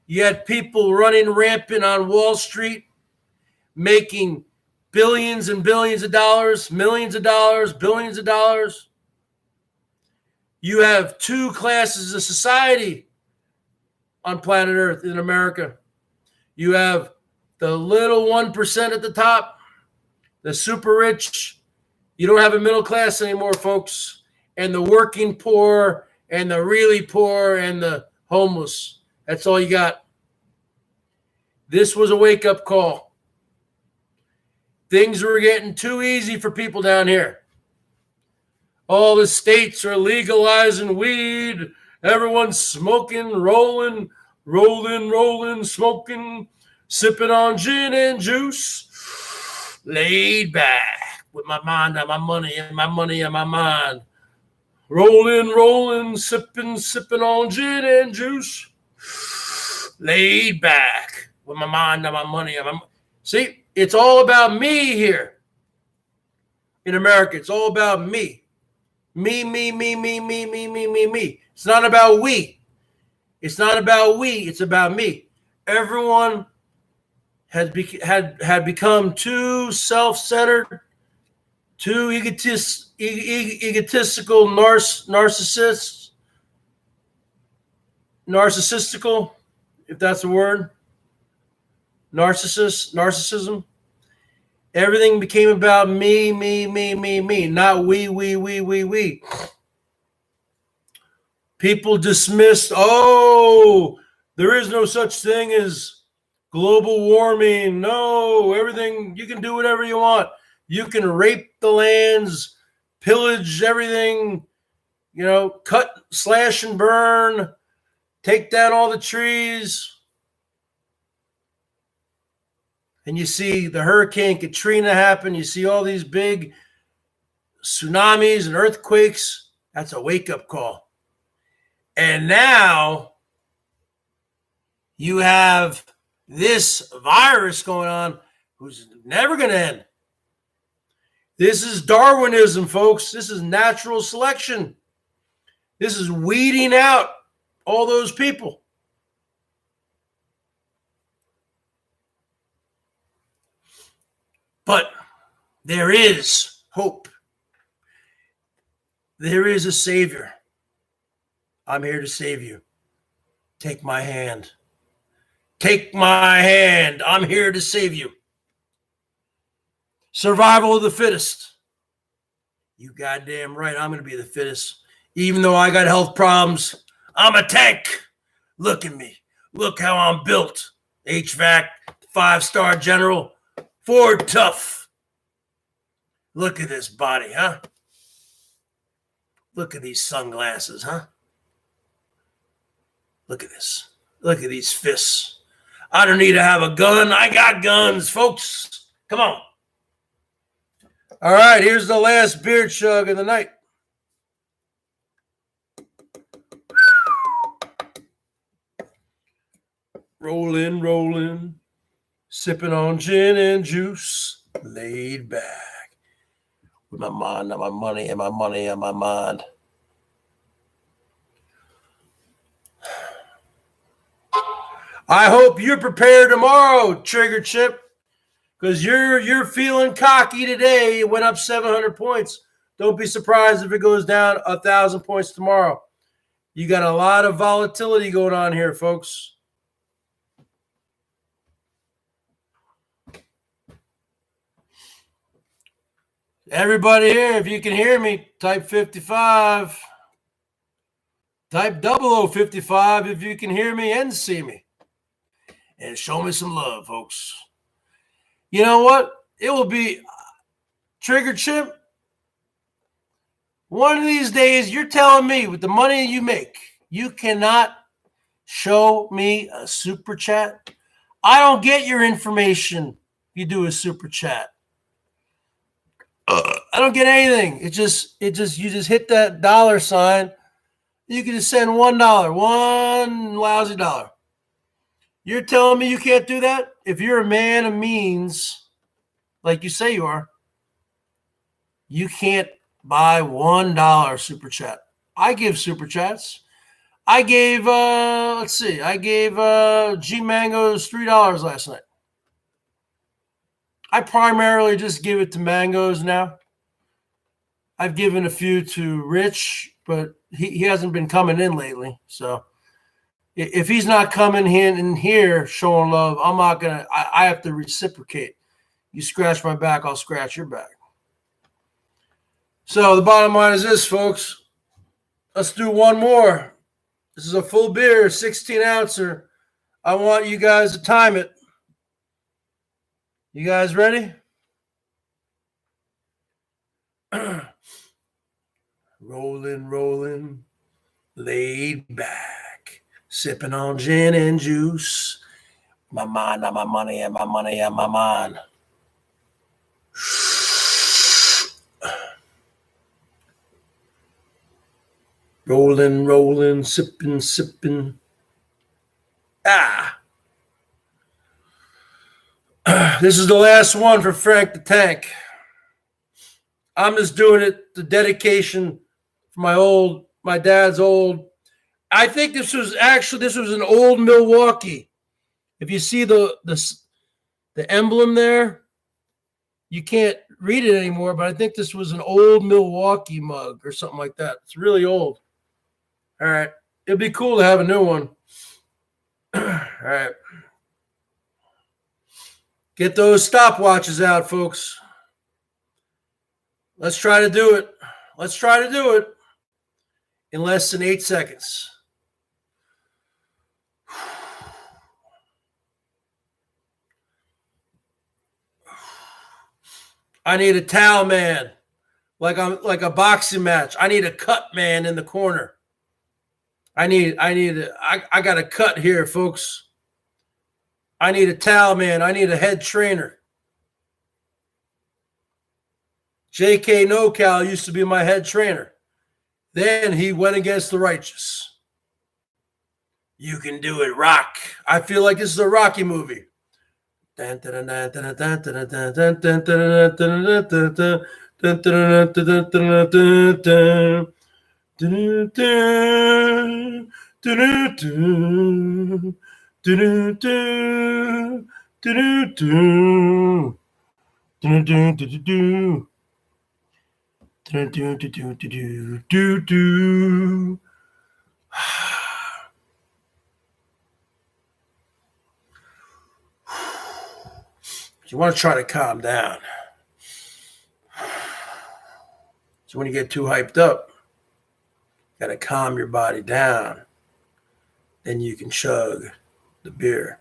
You had people running rampant on Wall Street, making billions and billions of dollars, millions of dollars, billions of dollars. You have two classes of society on planet Earth in America. You have the little 1% at the top, the super rich. You don't have a middle class anymore, folks. And the working poor and the really poor and the homeless. That's all you got. This was a wake-up call. Things were getting too easy for people down here. All the states are legalizing weed. Everyone's smoking, rolling, smoking, sipping on gin and juice. Laid back with my mind on my money and my money on my mind. Rolling, sipping on gin and juice. Laid back with my mind on my money. See? It's all about me here in America. It's all about me. Me. It's not about we. It's not about we. It's about me. Everyone had become too self-centered, too egotistical, narcissistical, if that's a word. Narcissism. Everything became about me, not we. People dismissed, there is no such thing as global warming. No, everything, you can do whatever you want. You can rape the lands, pillage everything, cut, slash, and burn, take down all the trees. And you see the Hurricane Katrina happen. You see all these big tsunamis and earthquakes. That's a wake-up call. And now you have this virus going on who's never going to end. This is Darwinism, folks. This is natural selection. This is weeding out all those people. But there is hope. There is a Savior. I'm here to save you. Take my hand. Take my hand. I'm here to save you. Survival of the fittest. You goddamn right, I'm going to be the fittest. Even though I got health problems, I'm a tank. Look at me. Look how I'm built. HVAC, 5-star general. Ford tough. Look at this body, huh? Look at these sunglasses, huh? Look at this. Look at these fists. I don't need to have a gun. I got guns, folks. Come on. All right, here's the last beer chug of the night. Rolling. Sipping on gin and juice, laid back with my mind on my money and my money on my mind. I hope you're prepared tomorrow, Trigger Chip, because you're feeling cocky today. It went up 700 points. Don't be surprised if it goes down 1,000 points tomorrow. You got a lot of volatility going on here, folks. Everybody here, if you can hear me, type 55. Type 0055 if you can hear me and see me. And show me some love, folks. You know what? It will be Trigger Chimp. One of these days, you're telling me with the money you make, you cannot show me a super chat. I don't get your information if you do a super chat. I don't get anything. You just hit that dollar sign. You can just send $1, one lousy dollar. You're telling me you can't do that? If you're a man of means, like you say you are, you can't buy $1 super chat. I give super chats. I gave G Mangoes $3 last night. I primarily just give it to Mangoes now. I've given a few to Rich, but he hasn't been coming in lately. So if he's not coming in here showing love, I'm not gonna. I have to reciprocate. You scratch my back, I'll scratch your back. So the bottom line is this, folks. Let's do one more. This is a full beer, 16-ouncer. I want you guys to time it. You guys ready? Rolling, laid back, sipping on gin and juice. My mind on my money and my money on my mind. Rolling, sipping. This is the last one for Frank the Tank. I'm just doing it, the dedication for my dad's old. I think this was an old Milwaukee. If you see the emblem there, you can't read it anymore, but I think this was an old Milwaukee mug or something like that. It's really old. All right. It'd be cool to have a new one. All right. Get those stopwatches out, folks. Let's try to do it. In less than 8 seconds. I need a towel man, like a boxing match. I need a cut man in the corner. I got a cut here, folks. I need a towel man. I need a head trainer. J.K. NoCal used to be my head trainer. Then he went against the righteous. You can do it, Rock. I feel like this is a Rocky movie. You want to try to calm down. So when you get too hyped up, you got to calm your body down. Then you can chug the beer.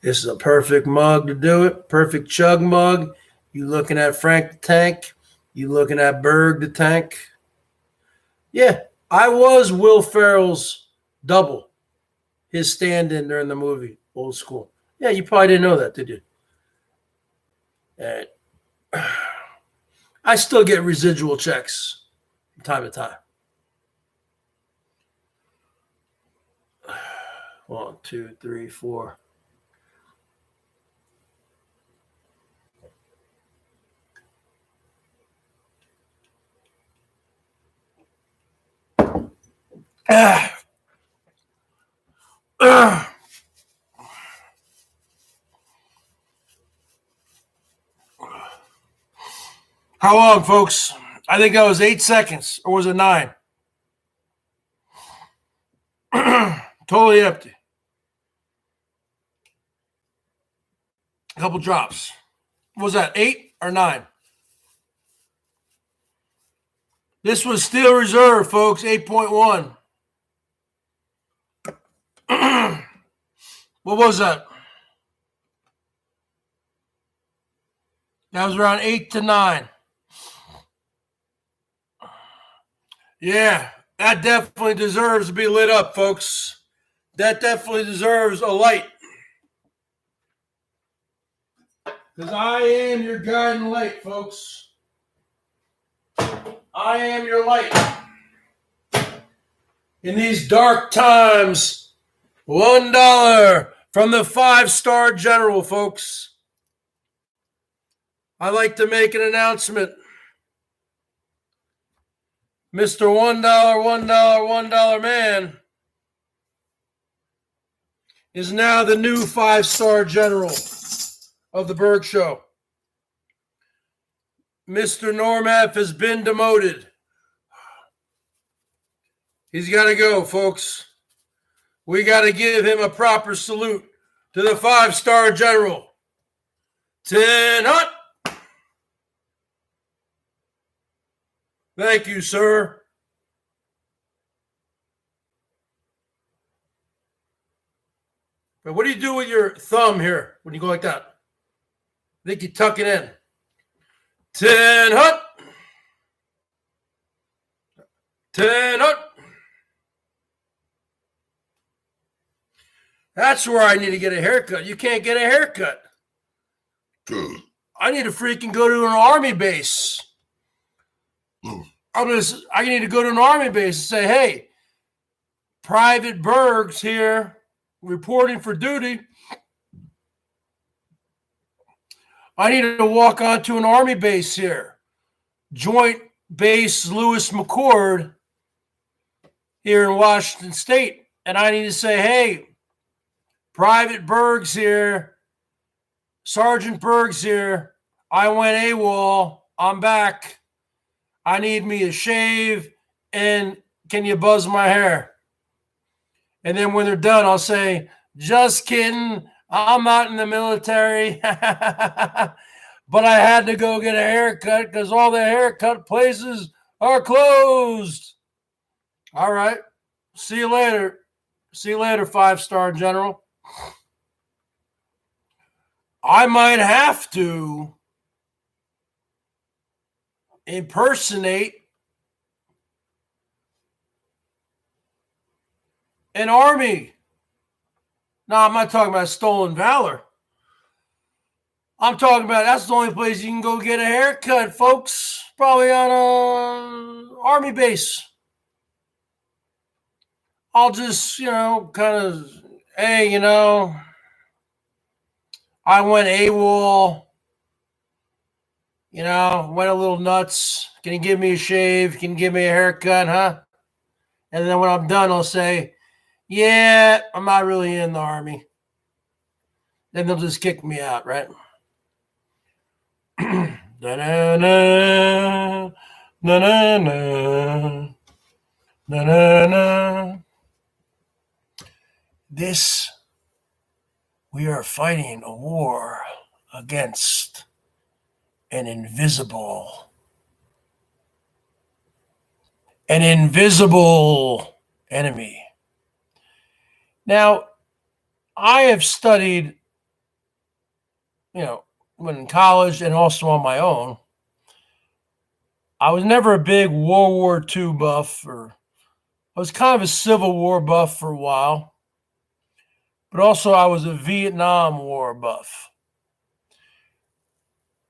This is a perfect mug to do it. Perfect chug mug. You looking at Frank the Tank. You looking at Berg the Tank. Yeah, I was Will Ferrell's double. His stand-in during the movie, Old School. Yeah, you probably didn't know that, did you? And I still get residual checks from time to time. 1, 2, 3, 4. How long, folks? I think that was 8 seconds, or was it 9? Totally empty. A couple drops. What was that, 8 or 9? This was Steel Reserve, folks, 8.1. What was that? That was around 8 to 9. Yeah, that definitely deserves to be lit up, folks. That definitely deserves a light. Because I am your guiding light, folks. I am your light. In these dark times, $1 from the 5-star general, folks. I'd like to make an announcement. Mr. $1, $1 man is now the new 5-star general of the BERGS Show. Mr. Norm F. has been demoted. He's got to go, folks. We got to give him a proper salute to the 5-star general. 10 hut. Thank you, sir. But what do you do with your thumb here when you go like that? I think you tuck it in. 10 hut. 10 hut. That's where I need to get a haircut. You can't get a haircut. I need to freaking go to an army base. I need to go to an army base and say, hey, Private Bergs here, reporting for duty. I need to walk onto an army base here. Joint Base Lewis McChord here in Washington State. And I need to say, hey, Private Bergs here, Sergeant Bergs here. I went AWOL. I'm back. I need me a shave, and can you buzz my hair? And then when they're done, I'll say, just kidding. I'm not in the military. But I had to go get a haircut because all the haircut places are closed. All right. See you later. See you later, 5-star general. I might have to impersonate an army. No, I'm not talking about stolen valor. I'm talking about that's the only place you can go get a haircut, folks. Probably on an army base. I'll just, kind of, hey, I went AWOL. Went a little nuts. Can you give me a shave? Can you give me a haircut, huh? And then when I'm done, I'll say, yeah, I'm not really in the army. Then they'll just kick me out, right? Na-na-na, na-na-na, na-na-na. We are fighting a war against an invisible enemy. Now, I have studied, when in college and also on my own. I was never a big World War II buff, I was kind of a Civil War buff for a while, but also I was a Vietnam War buff.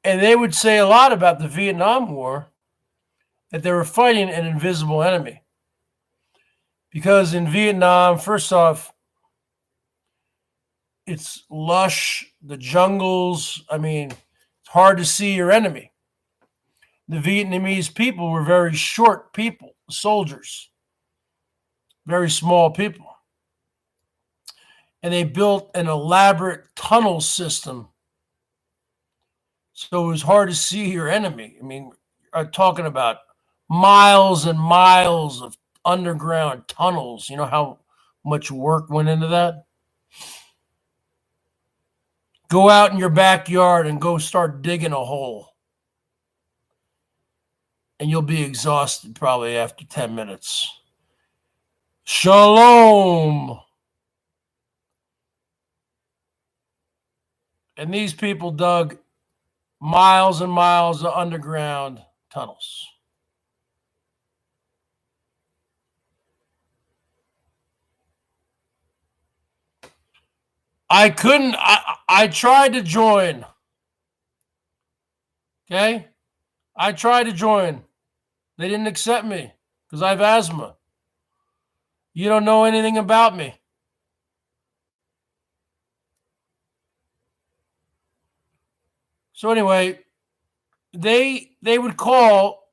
And they would say a lot about the Vietnam War, that they were fighting an invisible enemy. Because in Vietnam, first off, it's lush, the jungles. It's hard to see your enemy. The Vietnamese people were very short people, soldiers, very small people. And they built an elaborate tunnel system. So it was hard to see your enemy. I'm talking about miles and miles of underground tunnels. You know how much work went into that? Go out in your backyard and go start digging a hole. And you'll be exhausted probably after 10 minutes. Shalom. And these people dug miles and miles of underground tunnels. I couldn't, I tried to join. Okay? I tried to join. They didn't accept me because I have asthma. You don't know anything about me. So anyway, they would call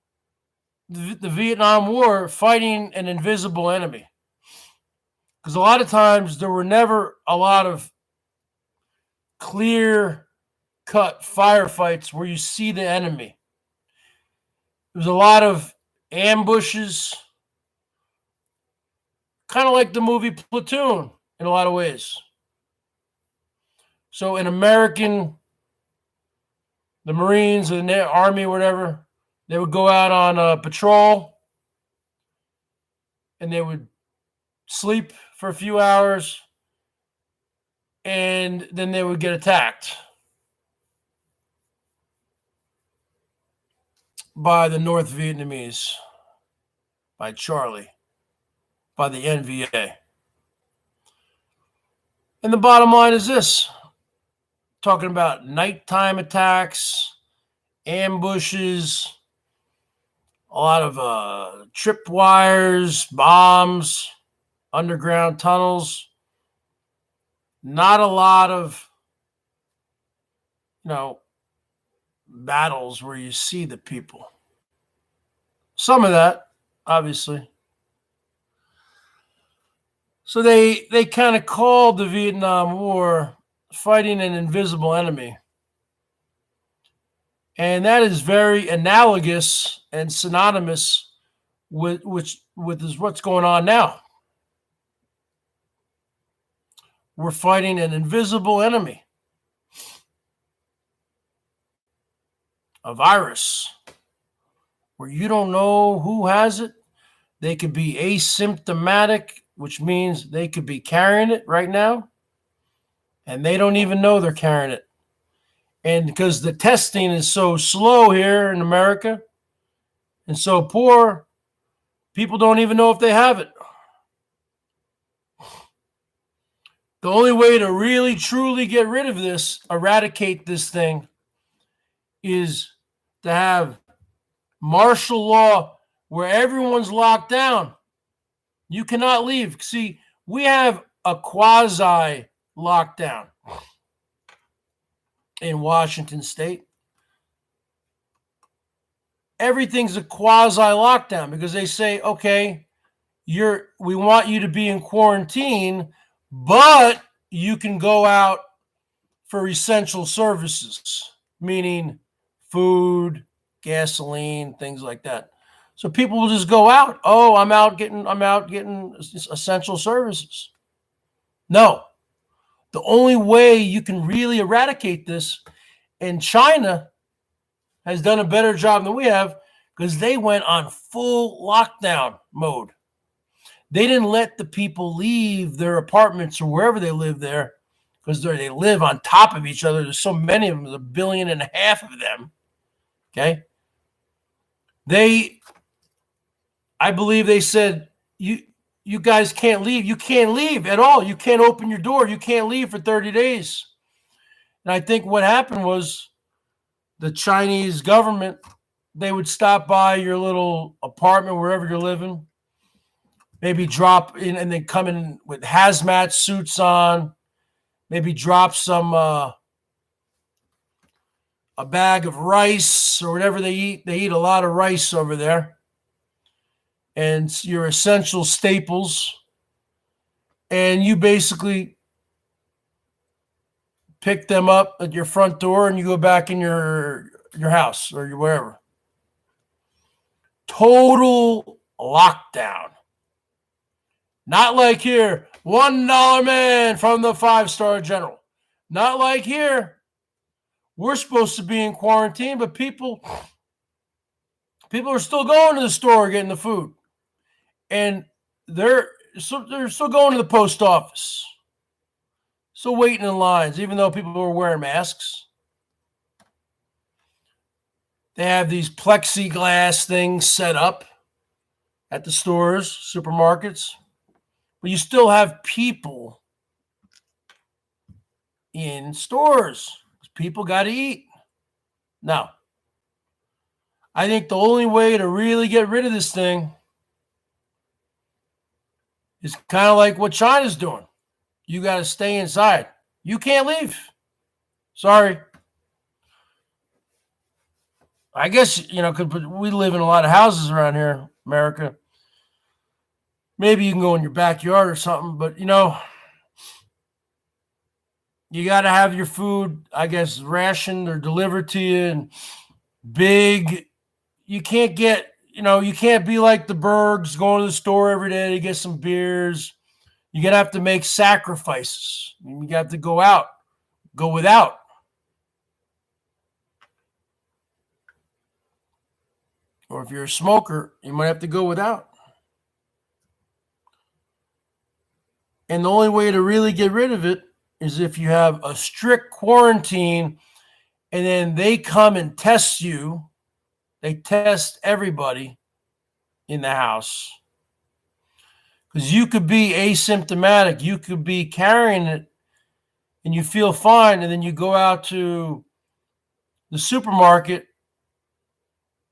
the Vietnam War fighting an invisible enemy. Because a lot of times there were never a lot of clear cut firefights where you see the enemy. There was a lot of ambushes, kind of like the movie Platoon in a lot of ways. So in the Marines or the Army, whatever, they would go out on a patrol and they would sleep for a few hours and then they would get attacked by the North Vietnamese, by Charlie, by the NVA. And the bottom line is this, talking about nighttime attacks, ambushes, a lot of tripwires, bombs, underground tunnels, not a lot of, battles where you see the people. Some of that, obviously. So they kind of called the Vietnam War fighting an invisible enemy. And that is very analogous and synonymous with what's going on now. We're fighting an invisible enemy, a virus, where you don't know who has it. They could be asymptomatic, which means they could be carrying it right now, and they don't even know they're carrying it. And because the testing is so slow here in America and so poor, people don't even know if they have it. The only way to really, truly get rid of this, eradicate this thing, is to have martial law where everyone's locked down. You cannot leave. See, we have a quasi lockdown in Washington State. Everything's a quasi lockdown because they say, okay, we want you to be in quarantine, but you can go out for essential services, meaning food, gasoline, things like that. So people will just go out. Oh, I'm out getting essential services. No. The only way you can really eradicate this, and China has done a better job than we have because they went on full lockdown mode. They didn't let the people leave their apartments or wherever they live there because they live on top of each other. There's so many of them, there's 1.5 billion of them. Okay. I believe they said, you guys can't leave. You can't leave at all. You can't open your door. You can't leave for 30 days. And I think what happened was the Chinese government, they would stop by your little apartment, wherever you're living, maybe drop in and then come in with hazmat suits on, maybe drop some, a bag of rice or whatever they eat. They eat a lot of rice over there. And your essential staples. And you basically pick them up at your front door and you go back in your house or wherever. Total lockdown. Not like here, $1 man from the 5-star general. Not like here. We're supposed to be in quarantine, but people are still going to the store getting the food. And they're still going to the post office. Still waiting in lines, even though people are wearing masks. They have these plexiglass things set up at the stores, supermarkets. But you still have people in stores. People got to eat. Now, I think the only way to really get rid of this thing is kind of like what China's doing. You got to stay inside. You can't leave. Sorry. I guess, because we live in a lot of houses around here, America. Maybe you can go in your backyard or something, but, you got to have your food, I guess, rationed or delivered to you and big. You can't get, you can't be like the Bergs, going to the store every day to get some beers. You're going to have to make sacrifices. You got to go out, go without. Or if you're a smoker, you might have to go without. And the only way to really get rid of it is if you have a strict quarantine and then they come and test you. They test everybody in the house. Because you could be asymptomatic. You could be carrying it and you feel fine. And then you go out to the supermarket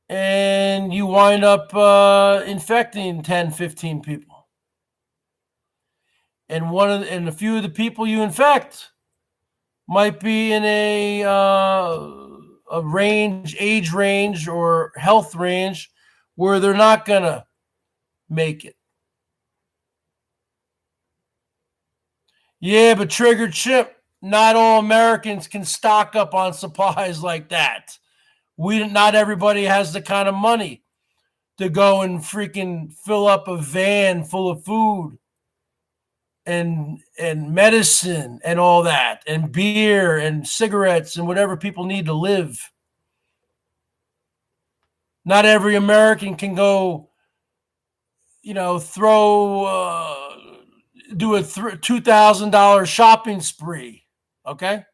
and you wind up infecting 10, 15 people. And a few of the people you infect might be in a age range or health range where they're not going to make it. Yeah, but triggered chimp, not all Americans can stock up on supplies like that. Not everybody has the kind of money to go and freaking fill up a van full of food and medicine and all that, and beer and cigarettes and whatever people need to live. Not every American can go, do a $2,000 shopping spree, okay?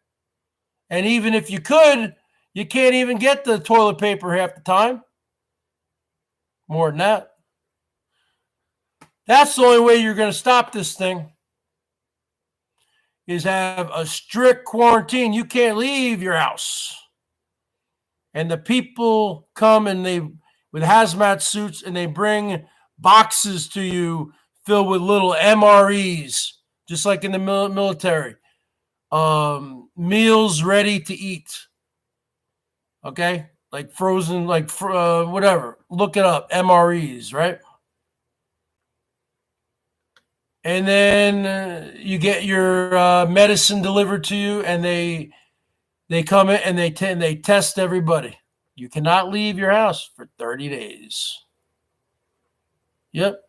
And even if you could, you can't even get the toilet paper half the time. More than that. That's the only way you're going to stop this thing, is have a strict quarantine. You can't leave your house. And the people come and with hazmat suits, and they bring boxes to you filled with little MREs, just like in the military. Meals ready to eat. Okay? Like frozen, whatever. Look it up. MREs, right? And then you get your medicine delivered to you, and they come in and they test everybody. You cannot leave your house for 30 days. Yep.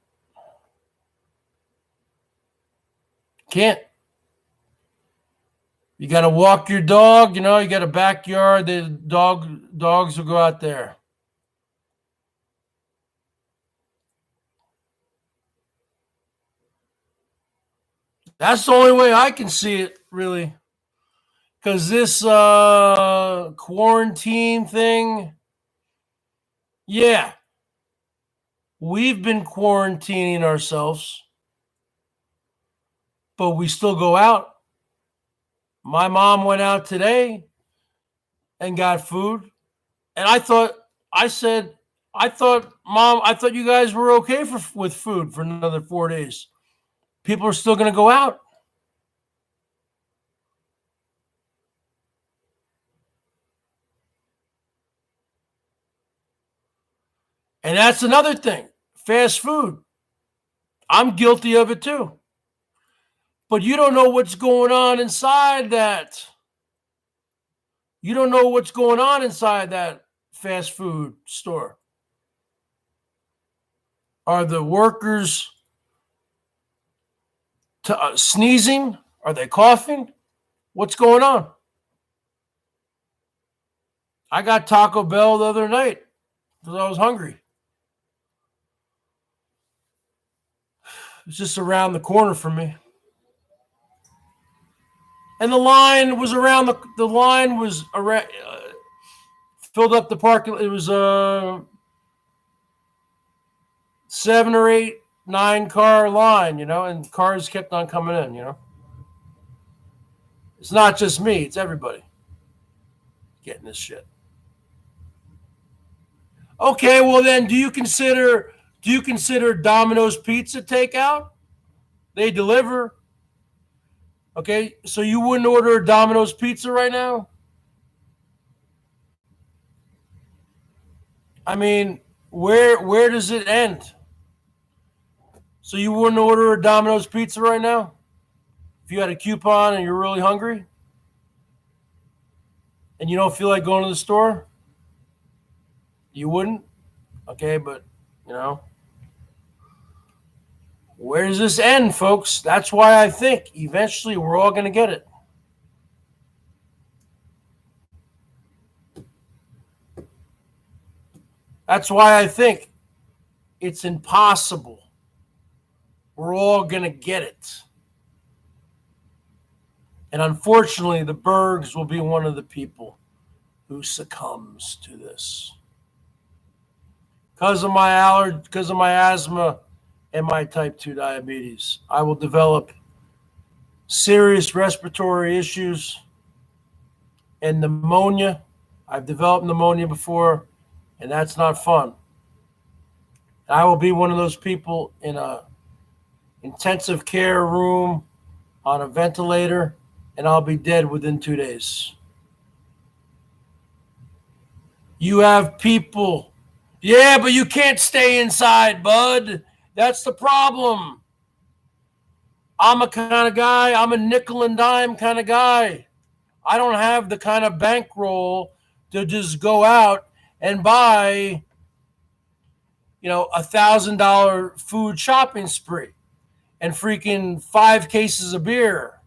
Can't. You got to walk your dog. You got a backyard. The dogs will go out there. That's the only way I can see it, really. Because this quarantine thing, yeah, we've been quarantining ourselves, but we still go out. My mom went out today and got food. And Mom, I thought you guys were okay with food for another 4 days. People are still going to go out. And that's another thing. Fast food. I'm guilty of it too. But you don't know what's going on inside that. You don't know what's going on inside that fast food store. Are the workers sneezing? Are they coughing? What's going on? I got Taco Bell the other night because I was hungry. It's just around the corner from me. And the line was around the line was around, filled up the parking. It was 7 or 8, 9 car line, and cars kept on coming in, It's not just me, it's everybody getting this shit. Okay, well then do you consider Domino's Pizza takeout? They deliver. Okay, so you wouldn't order a Domino's Pizza right now? I mean, where does it end? So you wouldn't order a Domino's Pizza right now? If you had a coupon and you're really hungry? And you don't feel like going to the store? You wouldn't? Okay, but, where does this end, folks? That's why I think eventually we're all going to get it. That's why I think it's impossible. We're all going to get it. And unfortunately, the Bergs will be one of the people who succumbs to this. Because of my asthma and my type 2 diabetes, I will develop serious respiratory issues and pneumonia. I've developed pneumonia before, and that's not fun. I will be one of those people in a intensive care room on a ventilator, and I'll be dead within 2 days. You have people, yeah, but you can't stay inside, bud. That's the problem. I'm a kind of guy, I'm a nickel and dime kind of guy. I don't have the kind of bankroll to just go out and buy, $1,000 food shopping spree and freaking 5 cases of beer.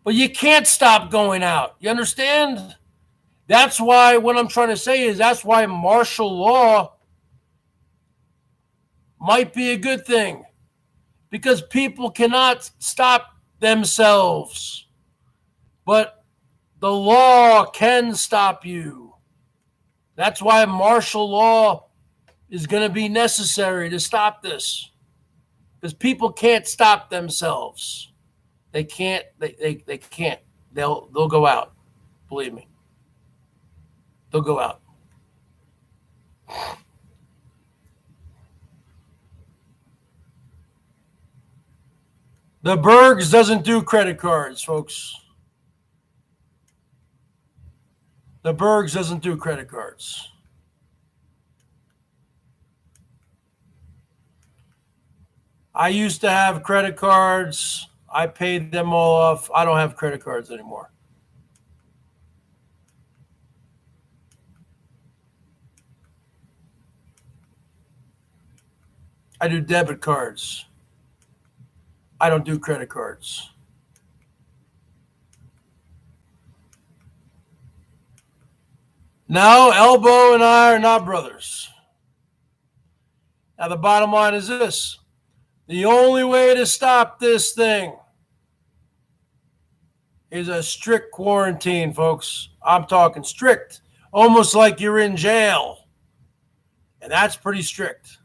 But you can't stop going out. You understand? That's why what I'm trying to say is that's why martial law might be a good thing. Because people cannot stop themselves. But the law can stop you. That's why martial law is going to be necessary to stop this. Because people can't stop themselves. They can't. They can't. They'll go out. Believe me. They'll go out. The Bergs doesn't do credit cards, folks. The Bergs doesn't do credit cards. I used to have credit cards. I paid them all off. I don't have credit cards anymore. I do debit cards. I don't do credit cards. No, Elbow and I are not brothers. Now, the bottom line is this. The only way to stop this thing is a strict quarantine, folks. I'm talking strict, almost like you're in jail. And that's pretty strict.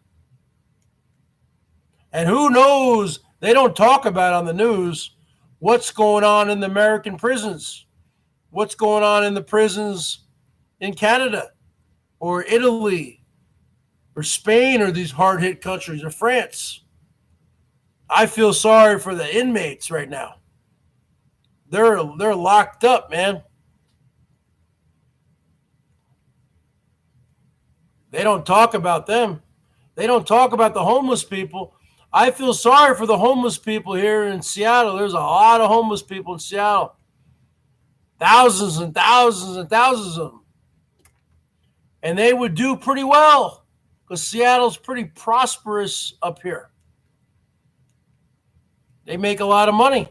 And who knows, they don't talk about on the news what's going on in the American prisons, what's going on in the prisons in Canada or Italy or Spain or these hard-hit countries or France. I feel sorry for the inmates right now. They're locked up, man. They don't talk about them. They don't talk about the homeless people. I feel sorry for the homeless people here in Seattle. There's a lot of homeless people in Seattle. Thousands and thousands and thousands of them. And they would do pretty well because Seattle's pretty prosperous up here. They make a lot of money.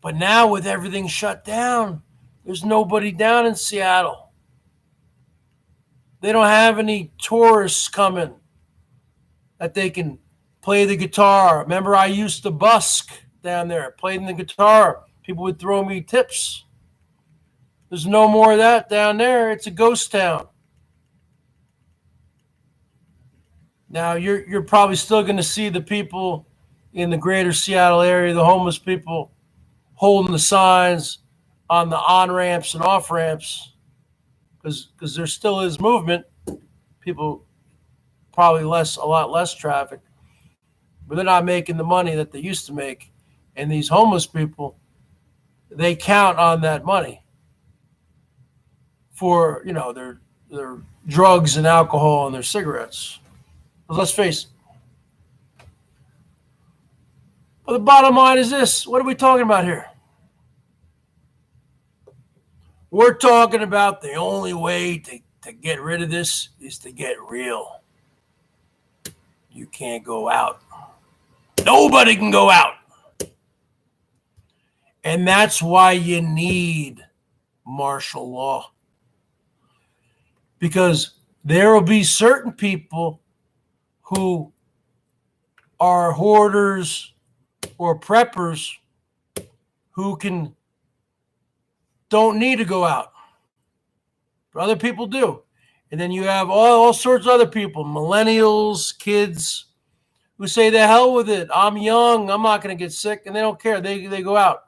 But now with everything shut down, there's nobody down in Seattle. They don't have any tourists coming that they can play the guitar. Remember, I used to busk down there, played the guitar. People would throw me tips. There's no more of that down there. It's a ghost town. Now, you're probably still going to see the people in the greater Seattle area, the homeless people, holding the signs on the on-ramps and off-ramps because there still is movement. People, probably a lot less traffic, but they're not making the money that they used to make. And these homeless people, they count on that money for, their drugs and alcohol and their cigarettes. But let's face it. But the bottom line is this. What are we talking about here? We're talking about the only way to get rid of this is to get real. You can't go out. Nobody can go out. And that's why you need martial law. Because there will be certain people who are hoarders or preppers who don't need to go out. But other people do. And then you have all sorts of other people, millennials, kids, who say, the hell with it. I'm young. I'm not going to get sick. And they don't care. They go out.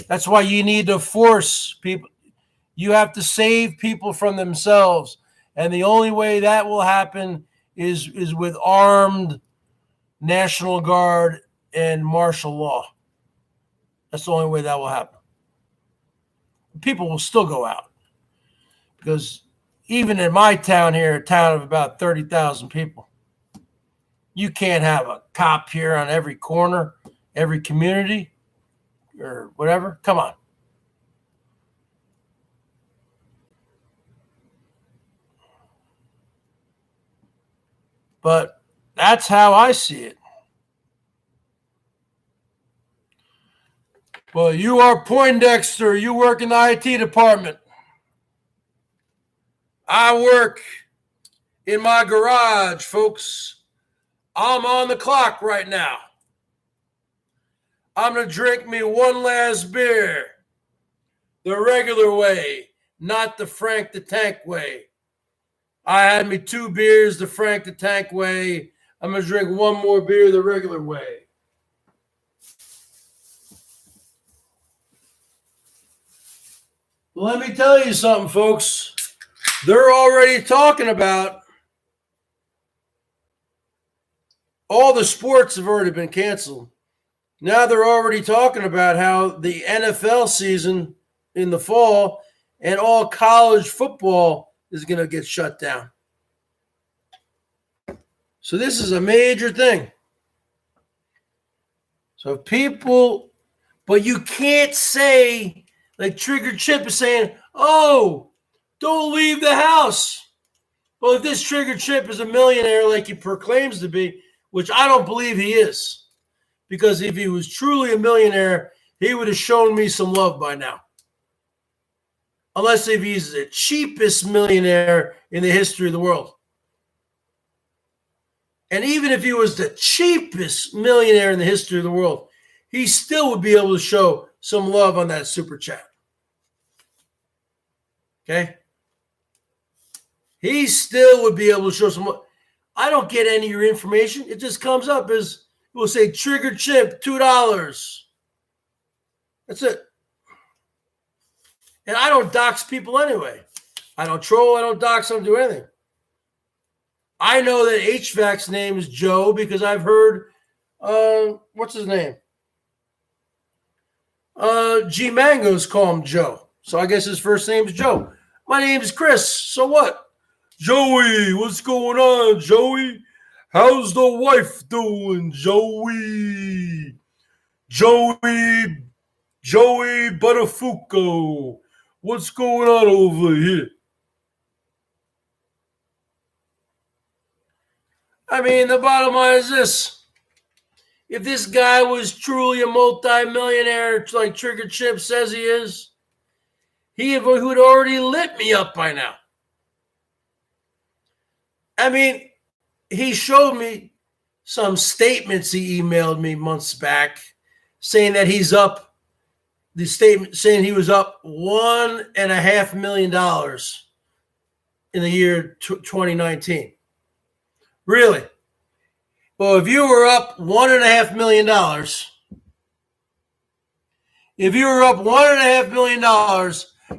That's why you need to force people. You have to save people from themselves. And the only way that will happen is with armed National Guard and martial law. That's the only way that will happen. People will still go out. Because even in my town here, a town of about 30,000 people, you can't have a cop here on every corner, every community, or whatever. Come on. But that's how I see it. Well, you are Poindexter. You work in the IT department. I work in my garage, folks. I'm on the clock right now. I'm going to drink me one last beer. The regular way, not the Frank the Tank way. I had me 2 beers the Frank the Tank way. I'm going to drink one more beer the regular way. Let me tell you something, folks. They're already talking about all the sports have already been canceled. Now they're already talking about how the NFL season in the fall and all college football is going to get shut down. So this is a major thing. So people, but you can't say, like Trigger Chip is saying, oh, don't leave the house. Well, if this Trigger Chip is a millionaire like he proclaims to be, which I don't believe he is, because if he was truly a millionaire, he would have shown me some love by now. Unless if he's the cheapest millionaire in the history of the world. And even if he was the cheapest millionaire in the history of the world, he still would be able to show some love on that super chat. Okay? He still would be able to show some love. I don't get any of your information. It just comes up as, it will say, Trigger Chip, $2. That's it. And I don't dox people anyway. I don't troll. I don't dox. I don't do anything. I know that HVAC's name is Joe because I've heard, what's his name? G Mangoes call him Joe. So I guess his first name is Joe. My name is Chris. So what? Joey, what's going on, Joey? How's the wife doing, Joey? Joey Buttafuoco. What's going on over here? I mean, the bottom line is this. If this guy was truly a multi-millionaire like Trigger Chip says he is, he would already lit me up by now. I mean, he showed me some statements he emailed me months back saying that he's up, the statement saying he was up $1.5 million in the year 2019. Really? Well, if you were up $1.5 million,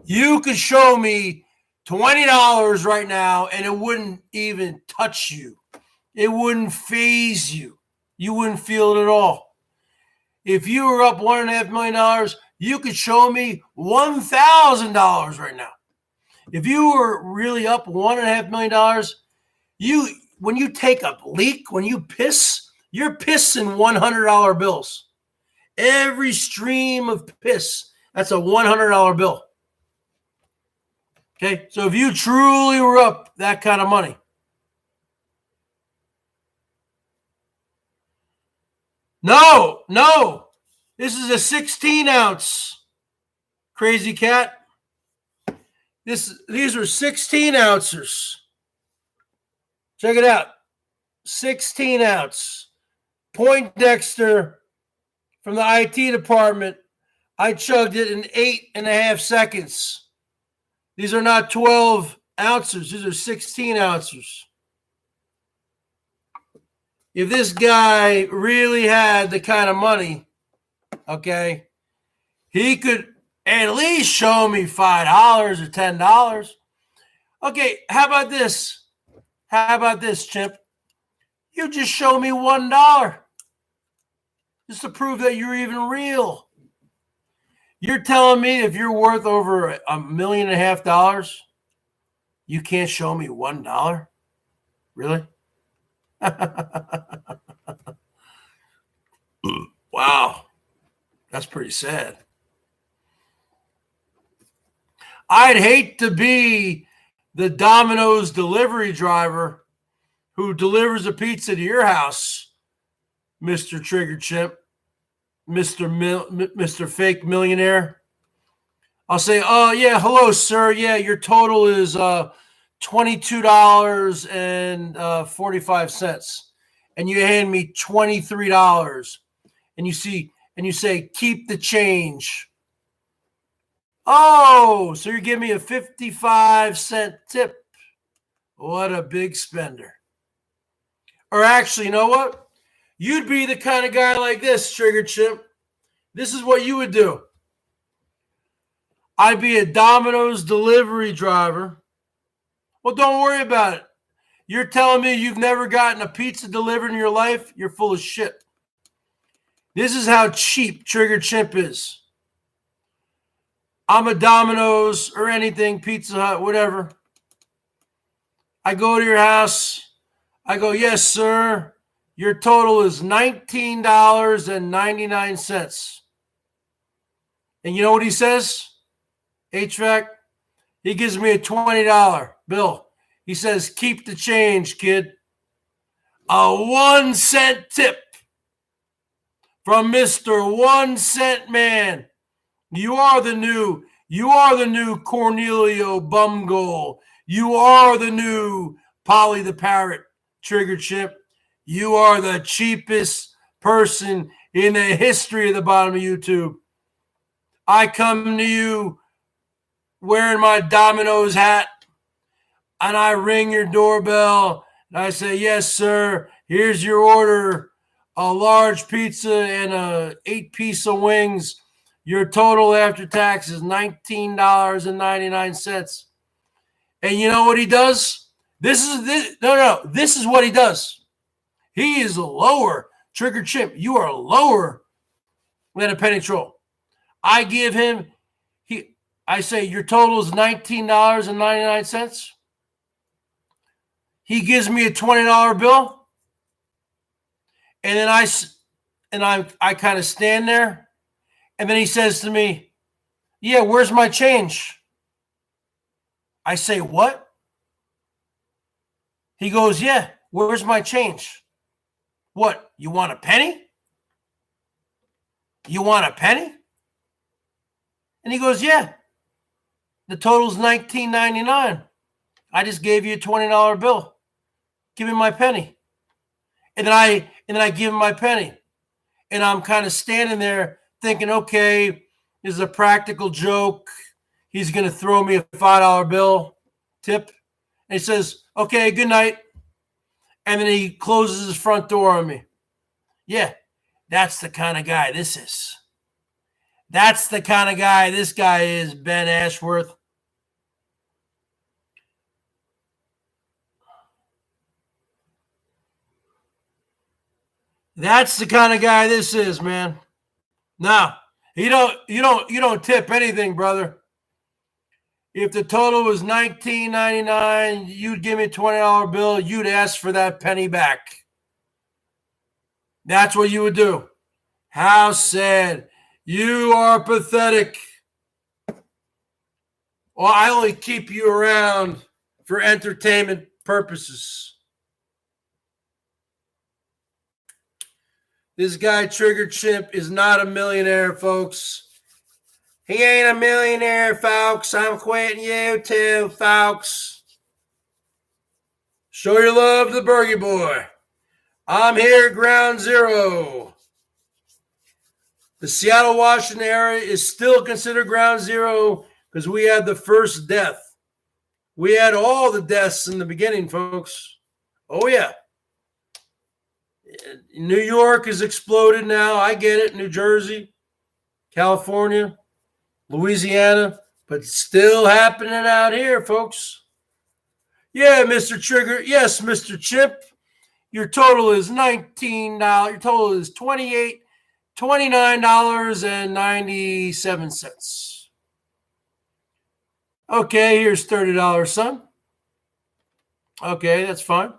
you could show me $20 right now and it wouldn't even touch you. It wouldn't faze you. You wouldn't feel it at all. If you were up $1.5 million, you could show me $1,000 right now. If you were really up $1.5 million, when you take a leak, when you piss, you're pissing $100 bills. Every stream of piss, that's a $100 bill. Okay, so if you truly were up that kind of money, no, this is a 16-ounce, crazy cat. These are 16 ounces. Check it out, 16-ounce. Poindexter from the IT department. I chugged it in 8.5 seconds. These are not 12 ounces. These are 16 ounces. If this guy really had the kind of money, okay, he could at least show me $5 or $10. Okay, how about this? Chimp? You just show me $1 just to prove that you're even real. You're telling me if you're worth over $1.5 million, you can't show me $1? Really? Wow. That's pretty sad. I'd hate to be the Domino's delivery driver who delivers a pizza to your house, Mr. Trigger Chimp, Mr. Fake Millionaire. I'll say, oh, yeah, hello, sir. Yeah, your total is $22.45. And you hand me $23. And you say, keep the change. Oh, so you're giving me a 55-cent tip. What a big spender. Or actually, you know what? You'd be the kind of guy like this, Trigger Chimp. This is what you would do. I'd be a Domino's delivery driver. Well, don't worry about it. You're telling me you've never gotten a pizza delivered in your life? You're full of shit. This is how cheap Trigger Chimp is. I'm a Domino's or anything, Pizza Hut, whatever. I go to your house. I go, yes, sir. Your total is $19.99. And you know what he says? HVAC. He gives me a $20 bill. He says, keep the change, kid. A 1 cent tip from Mr. 1 Cent Man. You are the new Cornelio Bumgoal. You are the new Polly the Parrot, Trigger Chimp. You are the cheapest person in the history of the bottom of YouTube. I come to you wearing my Domino's hat, and I ring your doorbell, and I say, yes, sir, here's your order, a large pizza and a 8-piece of wings. Your total after tax is $19.99. And you know what he does? This is what he does. He is lower. Trigger Chimp, you are lower than a penny troll. I give him, I say, your total is $19.99. He gives me a $20 bill. And then I kind of stand there. And then he says to me, yeah, where's my change? I say, what? He goes, yeah, Where's my change? What? You want a penny? You want a penny? And he goes, yeah. The total's $19.99. I just gave you a $20 bill. Give me my penny. And then I give him my penny. And I'm kind of standing there thinking, okay, this is a practical joke. He's going to throw me a $5 bill tip. And he says, okay, good night. And then he closes his front door on me. Yeah, that's the kind of guy this is. That's the kind of guy this guy is, Ben Ashworth. That's the kind of guy this is, man. Now, you don't tip anything, brother. If the total was $19.99, you'd give me a $20 bill, you'd ask for that penny back. That's what you would do. How sad. You are pathetic. Well, I only keep you around for entertainment purposes. This guy, Trigger Chimp, is not a millionaire, folks. He ain't a millionaire, folks. I'm quitting you too, folks. Show your love to the Bergie boy. I'm here at Ground Zero. The Seattle, Washington area is still considered Ground Zero because we had the first death. We had all the deaths in the beginning, folks. Oh, yeah. New York has exploded now. I get it. New Jersey, California, Louisiana, but still happening out here, folks. Yeah, Mr. Trigger. Yes, Mr. Chimp. Your total is $19. Your total is $29.97. Okay, here's $30, son. Okay, that's fine.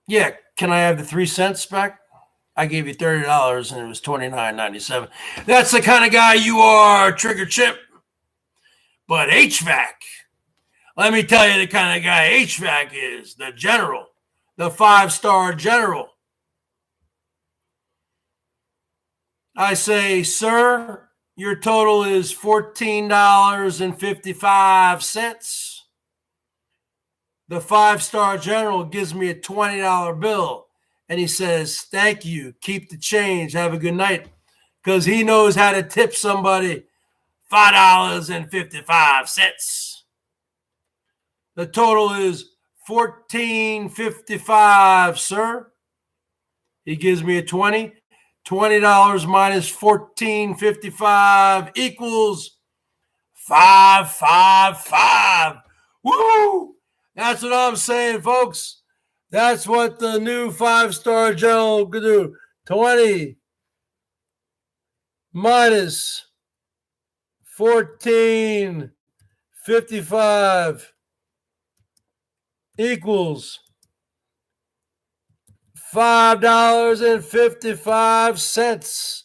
Yeah, can I have the 3 cents back? I gave you $30 and it was $29.97. That's the kind of guy you are, Trigger Chimp. But HVAC, let me tell you the kind of guy HVAC is, the general, the 5-star general. I say, sir, your total is $14.55. The 5-star general gives me a $20 bill. And he says, thank you. Keep the change. Have a good night. Because he knows how to tip somebody $5.55. The total is $14.55, sir. He gives me a 20. $20 minus $14.55 equals $555. Woo! That's what I'm saying, folks. That's what the new 5-star general could do. 20 minus 14.55 equals $5.55.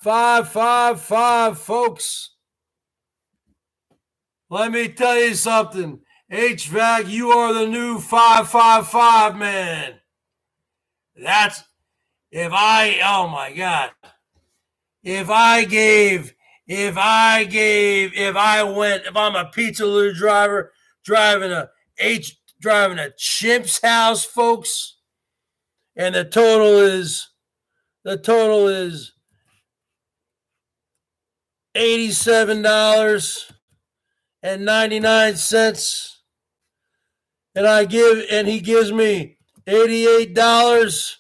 555, folks. Let me tell you something. HVAC, you are the new 555 man. That's, if I'm a pizza delivery driver driving a Chimp's house, folks, and the total is $87.99. And he gives me $88.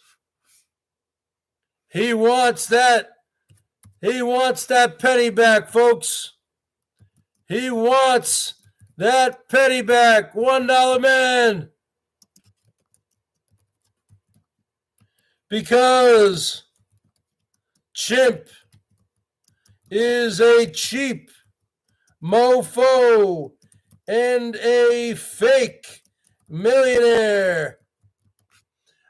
He wants that penny back, folks. He wants that penny back. $1 man. Because Chimp is a cheap mofo and a fake millionaire.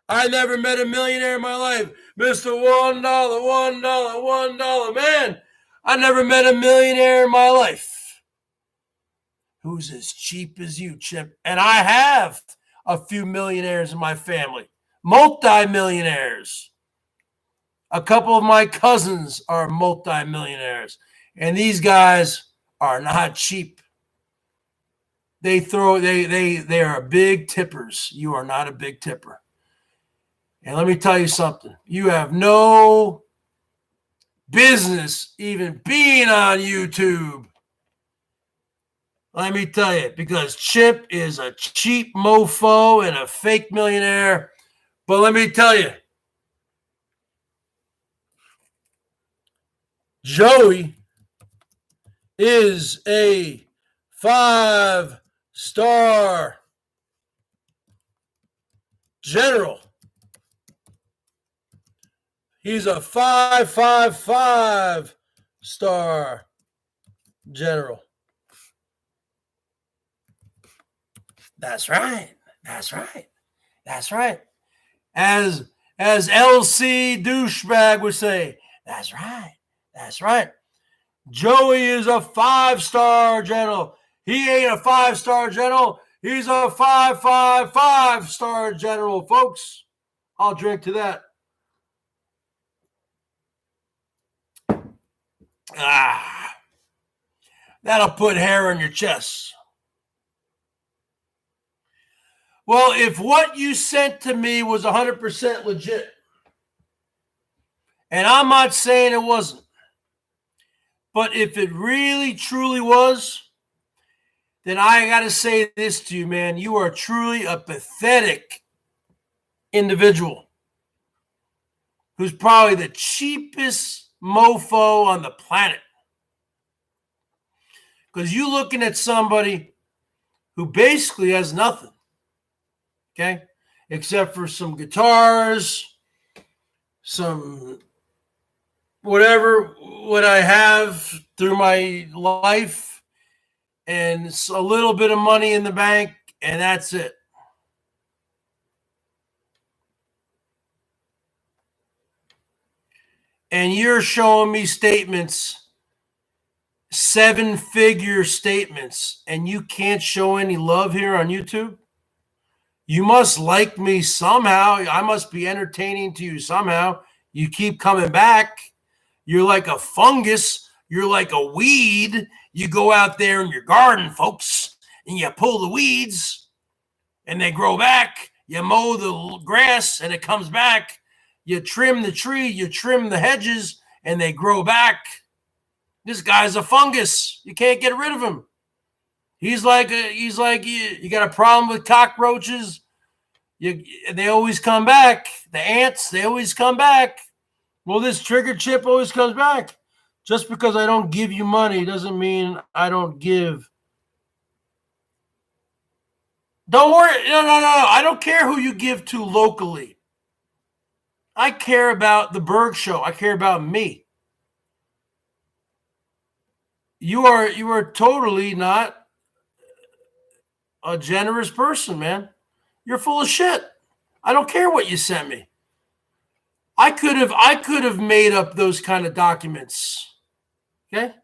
I never met a millionaire in my life. Mr. $1 man. I never met a millionaire in my life who's as cheap as you, Chimp. And I have a few millionaires in my family, multi-millionaires. A couple of my cousins are multi-millionaires, and these guys are not cheap. They are big tippers. You are not a big tipper. And let me tell you something. You have no business even being on YouTube. Let me tell you, because Chip is a cheap mofo and a fake millionaire. But let me tell you, Joey is a 5-star general. He's a 5-5-5-star general. That's right. That's right. That's right. As LC douchebag would say, that's right. That's right. Joey is a 5-star general. He ain't a 5-star general. He's a 5-5-5-star general, folks. I'll drink to that. That'll put hair on your chest. Well, if what you sent to me was 100% legit, and I'm not saying it wasn't, but if it really, truly was, then I got to say this to you, man. You are truly a pathetic individual who's probably the cheapest mofo on the planet. Because you're looking at somebody who basically has nothing, okay? Except for some guitars, some whatever what I have through my life, and a little bit of money in the bank, and that's it. And you're showing me statements, 7-figure statements, and you can't show any love here on YouTube? You must like me somehow. I must be entertaining to you somehow. You keep coming back. You're like a fungus. You're like a weed. You go out there in your garden, folks, and you pull the weeds, and they grow back. You mow the grass, and it comes back. You trim the tree, you trim the hedges, and they grow back. This guy's a fungus. You can't get rid of him. He's like you got a problem with cockroaches. They always come back. The ants, they always come back. Well, this trigger chip always comes back. Just because I don't give you money doesn't mean I don't give. Don't worry. No. I don't care who you give to locally. I care about the BERGS Show. I care about me. You are totally not a generous person, man. You're full of shit. I don't care what you sent me. I could have made up those kind of documents. Okay?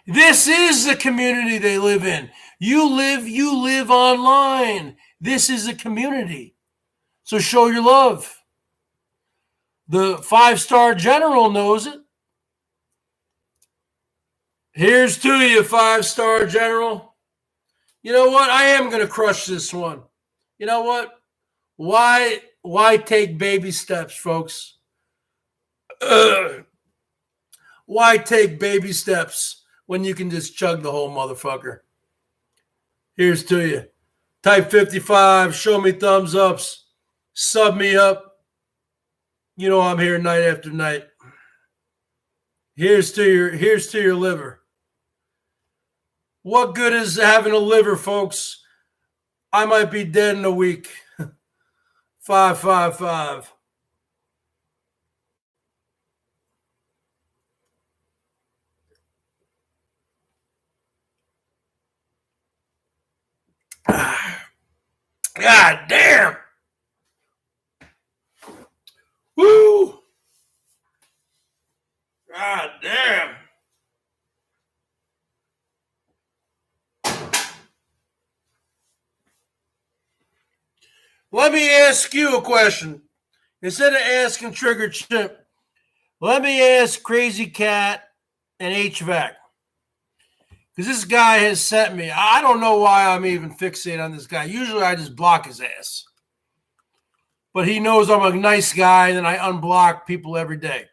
This is the community they live in. You live online. This is a community. So show your love. The 5-star general knows it. Here's to you, 5-star general. You know what? I am going to crush this one. You know what? Why take baby steps, folks? Why take baby steps when you can just chug the whole motherfucker? Here's to you. Type 55, show me thumbs ups, sub me up. You know I'm here night after night. Here's to your liver. What good is having a liver, folks? I might be dead in a week. 555. God damn. Woo. God damn. Let me ask you a question. Instead of asking Trigger Chip, let me ask Crazy Cat and HVAC. Because this guy has sent me. I don't know why I'm even fixated on this guy. Usually I just block his ass. But he knows I'm a nice guy and I unblock people every day.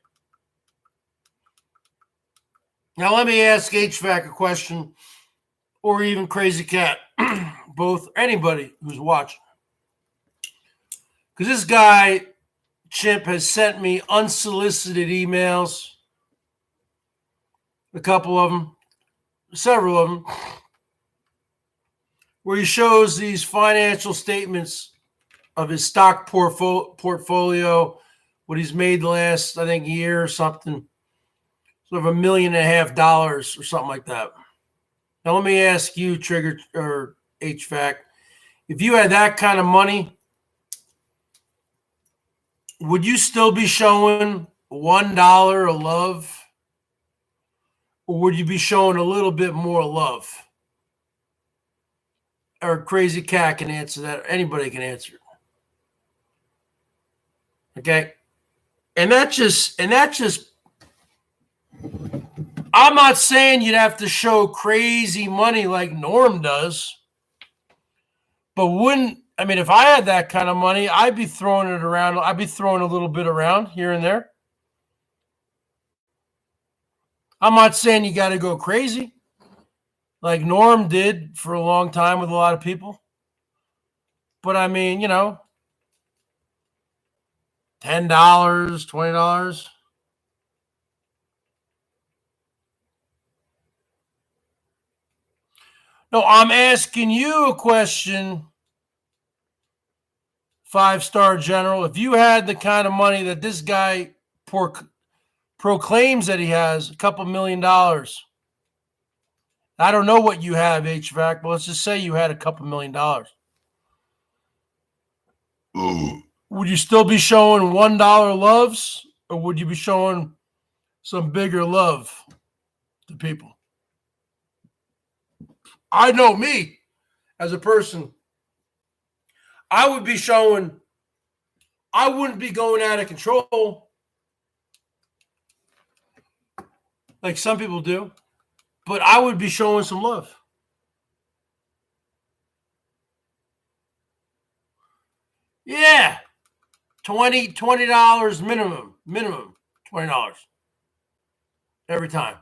Now let me ask HVAC a question, or even Crazy Cat, both, anybody who's watching. Because this guy, Chimp, has sent me unsolicited emails, a couple of them, several of them, where he shows these financial statements of his stock portfolio, what he's made the last, I think, year or something, sort of $1.5 million or something like that. Now, let me ask you, Trigger or HVAC, if you had that kind of money, would you still be showing $1 of love? Or would you be showing a little bit more love? Or Crazy Cat can answer that. Anybody can answer it. Okay? And that just, I'm not saying you'd have to show crazy money like Norm does. But if I had that kind of money, I'd be throwing it around. I'd be throwing a little bit around here and there. I'm not saying you got to go crazy like Norm did for a long time with a lot of people. But I mean, $10, $20. No, I'm asking you a question, 5-star general. If you had the kind of money that this guy proclaims that he has, a couple $1 million. I don't know what you have, HVAC, but let's just say you had a couple $1 million. Would you still be showing $1 loves, or would you be showing some bigger love to people? I know me as a person. I would be showing, I wouldn't be going out of control like some people do, but I would be showing some love. Yeah. $20 minimum, $20 every time.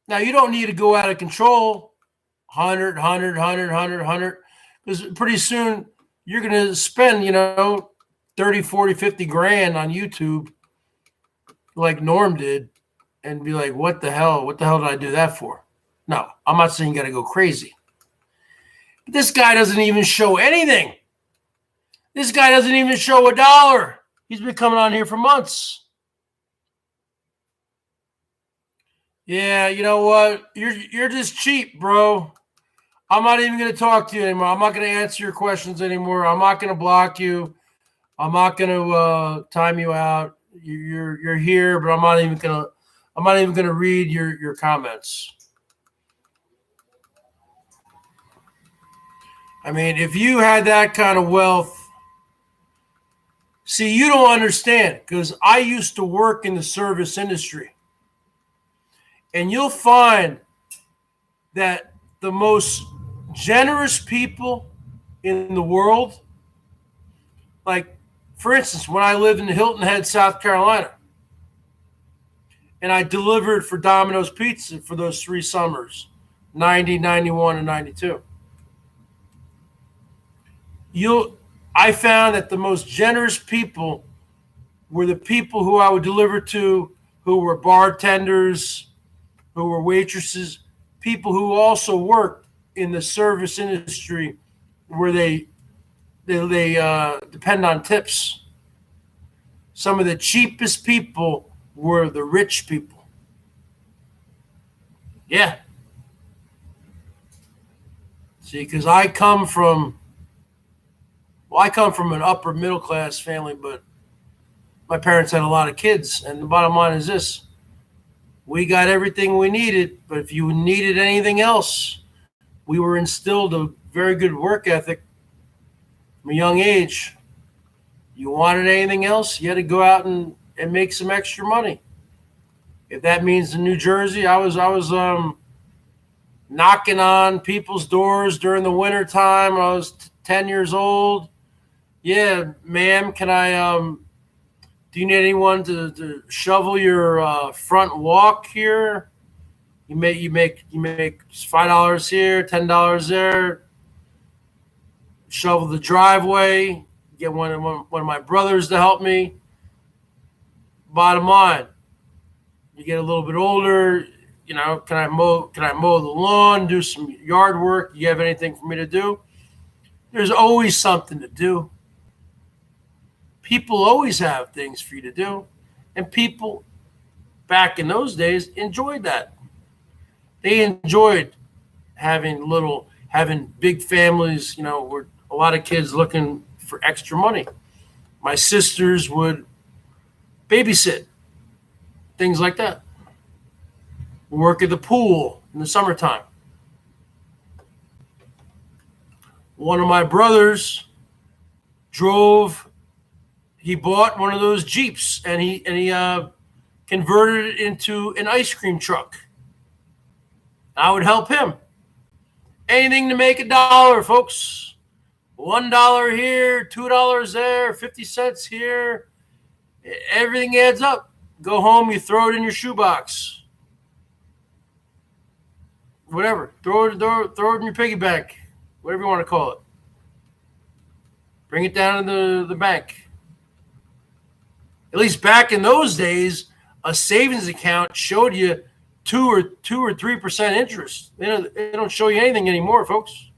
Now, you don't need to go out of control, 100, because pretty soon you're going to spend, 30, 40, 50 grand on YouTube like Norm did and be like, what the hell did I do that for? No, I'm not saying you got to go crazy. But this guy doesn't even show anything. This guy doesn't even show $1. He's been coming on here for months. Yeah, you know what? You're just cheap, bro. I'm not even going to talk to you anymore. I'm not going to answer your questions anymore. I'm not going to block you. I'm not going to time you out. You're here, but I'm not even going to read your comments. I mean, if you had that kind of wealth, see, you don't understand, because I used to work in the service industry. And you'll find that the most generous people in the world, like, for instance, when I lived in Hilton Head, South Carolina, and I delivered for Domino's Pizza for those 3 summers, 90, 91, and 92. I found that the most generous people were the people who I would deliver to, who were bartenders, who were waitresses, people who also work in the service industry where they depend on tips. Some of the cheapest people were the rich people. Yeah. See, because I come from an upper middle class family, but my parents had a lot of kids. And the bottom line is this: we got everything we needed, but if you needed anything else, we were instilled a very good work ethic. from a young age. You wanted anything else, you had to go out and make some extra money. If that means in New Jersey, I was knocking on people's doors during the winter time. I was 10 years old. Yeah, ma'am, can I do you need anyone to shovel your front walk here? You make $5 here, $10 there. Shovel the driveway. Get one of my brothers to help me. Bottom line, you get a little bit older. You know, can I mow the lawn? Do some yard work? You have anything for me to do? There's always something to do. People always have things for you to do, and people back in those days enjoyed that. They enjoyed having big families. You know, where a lot of kids looking for extra money. My sisters would babysit, things like that. Work at the pool in the summertime. One of my brothers he bought one of those Jeeps and he converted it into an ice cream truck. I would help him. Anything to make $1, folks. $1 here, $2 there, 50 cents here. Everything adds up. Go home, you throw it in your shoebox. Whatever. Throw it in your piggy bank. Whatever you want to call it. Bring it down to the bank. At least back in those days, a savings account showed you 2 or 3% interest. They don't show you anything anymore, folks.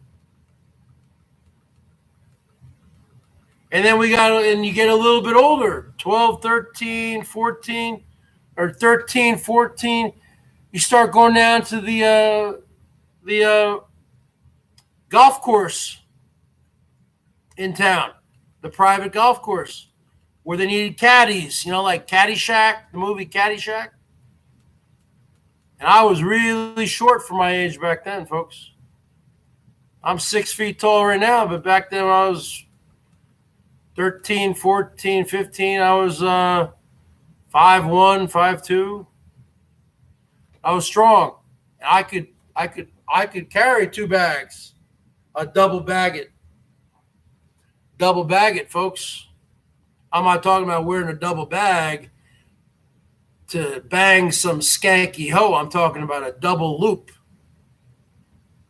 And then you get a little bit older, 12, 13, 14, or 13, 14. You start going down to the golf course in town, the private golf course, where they needed caddies, like Caddyshack, the movie Caddyshack. And I was really short for my age back then, folks. I'm 6 feet tall right now, but back then I was 13, 14, 15. I was 5'1", 5'2". I was strong. I could carry 2 bags, a double bag it. Double bag it, folks. I'm not talking about wearing a double bag to bang some skanky hoe. I'm talking about a double loop.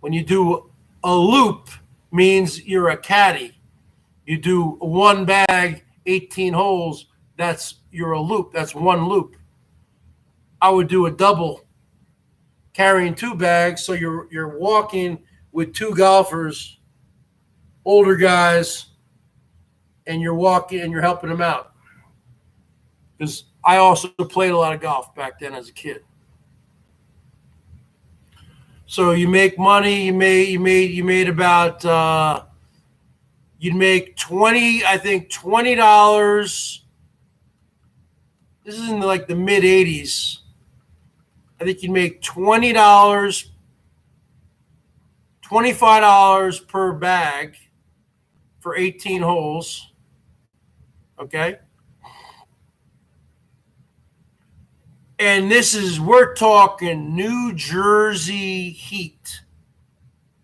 When you do a loop, means you're a caddy. You do 1 bag, 18 holes, you're a loop. That's 1 loop. I would do a double, carrying 2 bags, so you're walking with 2 golfers, older guys, and you're walking and you're helping them out. Because I also played a lot of golf back then as a kid. So you make money. You made about you'd make $20. This is in like the mid '80s. I think you'd make $20, $25 per bag for 18 holes. Okay. And we're talking New Jersey heat.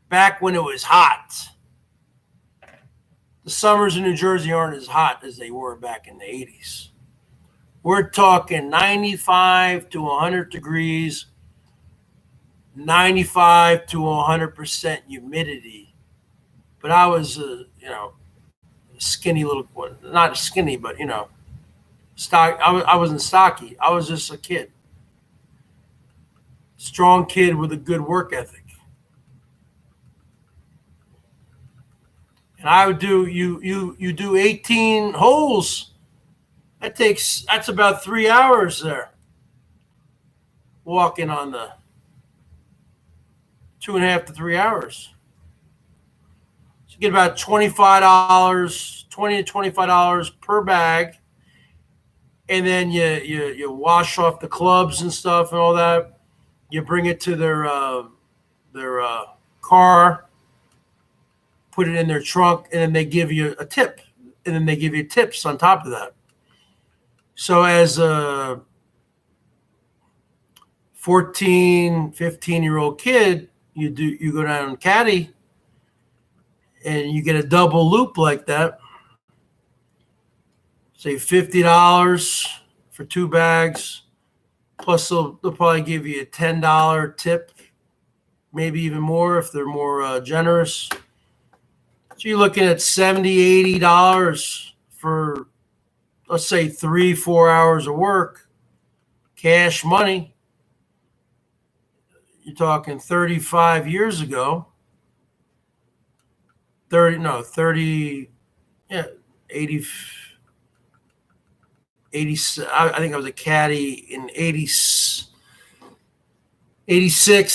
Back when it was hot. The summers in New Jersey aren't as hot as they were back in the 80s. We're talking 95 to 100 degrees, 95 to 100% humidity. But I was, skinny little, not skinny, but, stock. I wasn't stocky. I was just a kid. Strong kid with a good work ethic. And I would do, you do 18 holes. That's about 3 hours there. Walking on the 2.5 to 3 hours. So you get about $25, $20 to $25 per bag. And then you wash off the clubs and stuff and all that. You bring it to their car. put it in their trunk, and then they give you a tip, and then they give you tips on top of that. So as a 14, 15-year-old kid, you go down and caddy, and you get a double loop like that. Say $50 for 2 bags, plus they'll probably give you a $10 tip, maybe even more if they're more generous. So you're looking at $70, $80 for, let's say, 3-4 hours of work, cash money. You're talking 35 years ago. 30, yeah, 80, I think I was a caddy in 86,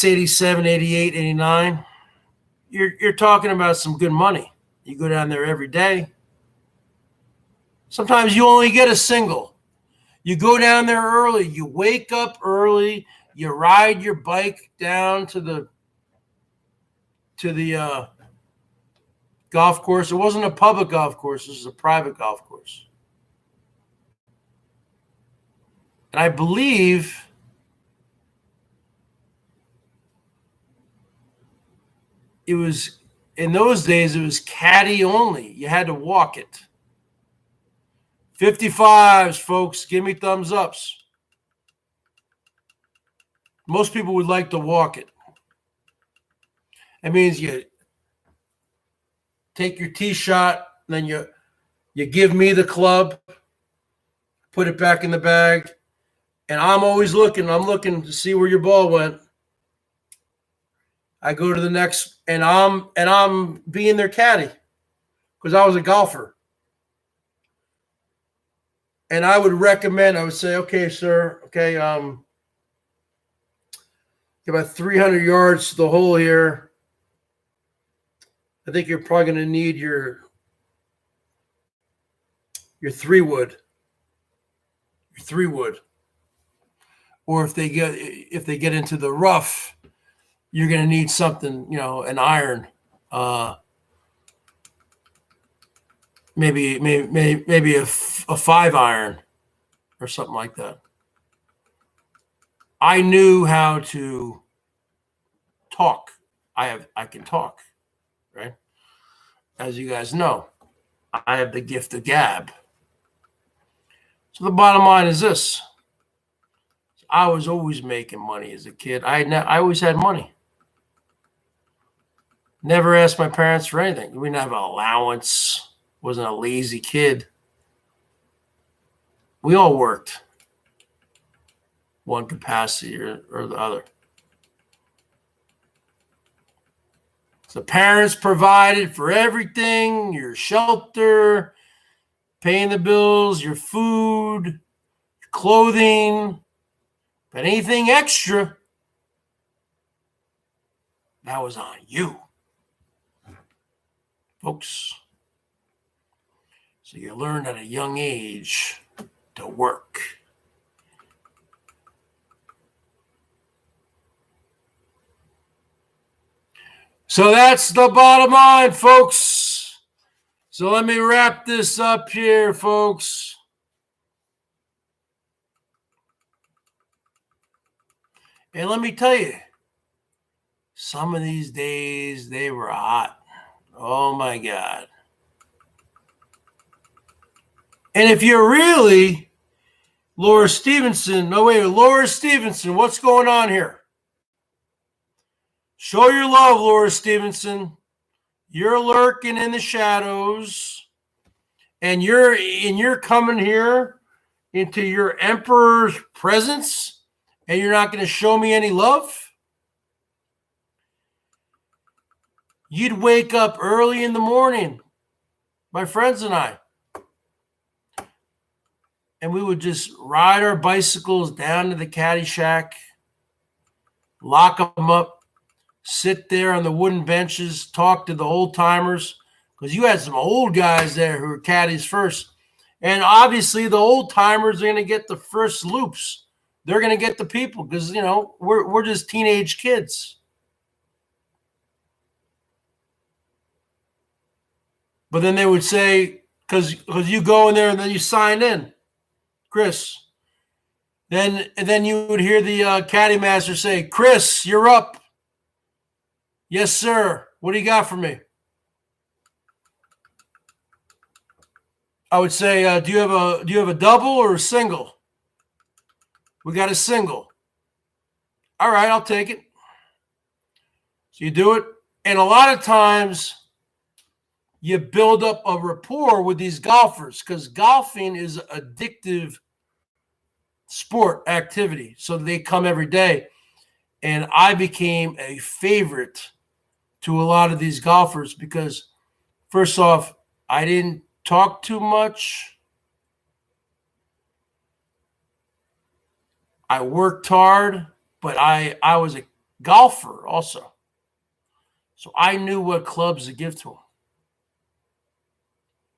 87, 88, 89. You're talking about some good money. You go down there every day. Sometimes you only get a single. You go down there early. You wake up early. You ride your bike down to the golf course. It wasn't a public golf course. This was a private golf course. And I believe it was, in those days, it was caddy only. You had to walk it. 55s, folks, give me thumbs ups. Most people would like to walk it. That means you take your tee shot, then you give me the club, put it back in the bag, and I'm always looking. I'm looking to see where your ball went. I go to the next, and I'm being their caddy because I was a golfer. And I would say, okay, sir, okay, about 300 yards to the hole here. I think you're probably going to need your 3-wood. Your 3-wood. Or if they get into the rough, you're going to need something, an iron. Maybe a 5-iron or something like that. I knew how to talk. I can talk, right? As you guys know, I have the gift of gab. So the bottom line is this. I was always making money as a kid. I always had money. Never asked my parents for anything. We didn't have an allowance. Wasn't a lazy kid. We all worked. One capacity or the other. So parents provided for everything, your shelter, paying the bills, your food, your clothing. But anything extra, that was on you, folks. So you learned at a young age to work. So that's the bottom line, folks. So let me wrap this up here, folks. And let me tell you, some of these days, they were hot. Oh, my God. And if you're really Laura Stevenson, what's going on here? Show your love, Laura Stevenson. You're lurking in the shadows, and you're coming here into your emperor's presence, and you're not going to show me any love? You'd wake up early in the morning, my friends and I, and we would just ride our bicycles down to the caddy shack, lock them up, sit there on the wooden benches, talk to the old timers, because you had some old guys there who were caddies first. And obviously the old timers are going to get the first loops. They're going to get the people because, we're just teenage kids. But then they would say, because you go in there and then you sign in, Chris. Then you would hear the caddy master say, Chris, you're up. Yes, sir. What do you got for me? I would say, do you have a double or a single? We got a single. All right, I'll take it. So you do it. And a lot of times you build up a rapport with these golfers because golfing is an addictive sport activity. So they come every day. And I became a favorite to a lot of these golfers because, first off, I didn't talk too much. I worked hard, but I was a golfer also. So I knew what clubs to give to them.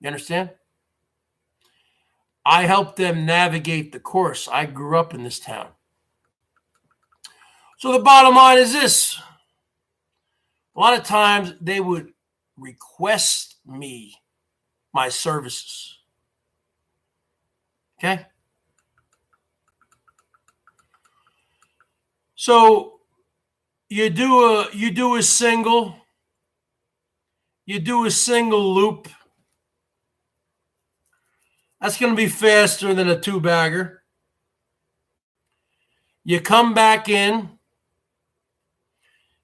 You understand? I helped them navigate the course. I grew up in this town. So the bottom line is this. A lot of times they would request my services. Okay? So you do a single loop. That's going to be faster than a two-bagger. You come back in.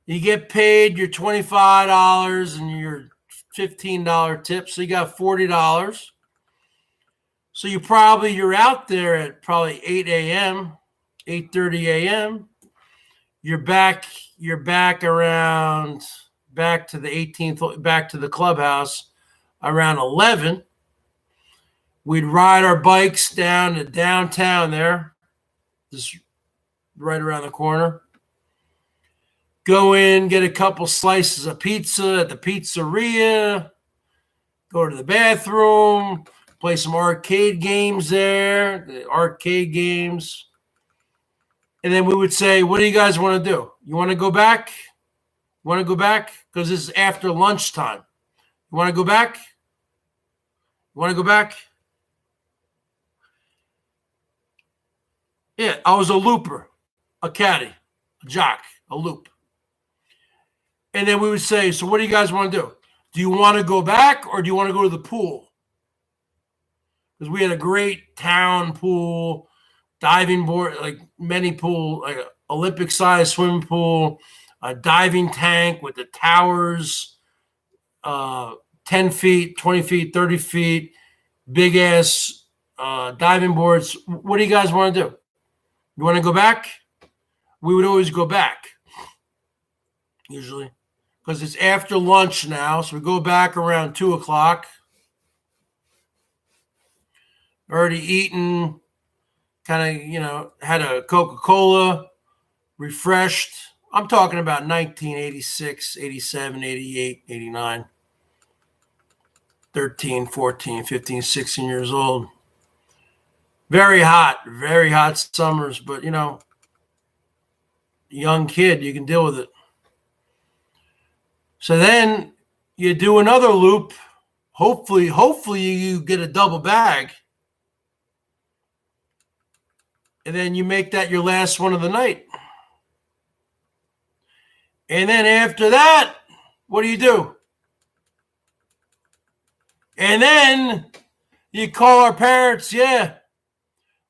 You get paid your $25 and your $15 tip. So you got $40. So you're out there at probably 8 a.m., 8:30 a.m. You're back around back to the 18th, back to the clubhouse around 11. We'd ride our bikes down to downtown there, just right around the corner. Go in, get a couple slices of pizza at the pizzeria, go to the bathroom, play some arcade games there, the arcade games. And then we would say, what do you guys want to do? You want to go back? You want to go back? Because this is after lunchtime. You want to go back? You want to go back? Yeah, I was a looper, a caddy, a jock, a loop. And then we would say, so what do you guys want to do? Do you want to go back or do you want to go to the pool? Because we had a great town pool, diving board, like many pool, like an Olympic-sized swimming pool, a diving tank with the towers, 10 feet, 20 feet, 30 feet, big-ass diving boards. What do you guys want to do? You want to go back? We would always go back, usually, because it's after lunch now. So we go back around 2 o'clock. Already eaten, kind of, had a Coca-Cola, refreshed. I'm talking about 1986, 87, 88, 89, 13, 14, 15, 16 years old. Very hot summers, but, young kid, you can deal with it. So then you do another loop. Hopefully you get a double bag. And then you make that your last one of the night. And then after that, what do? And then you call our parents, yeah.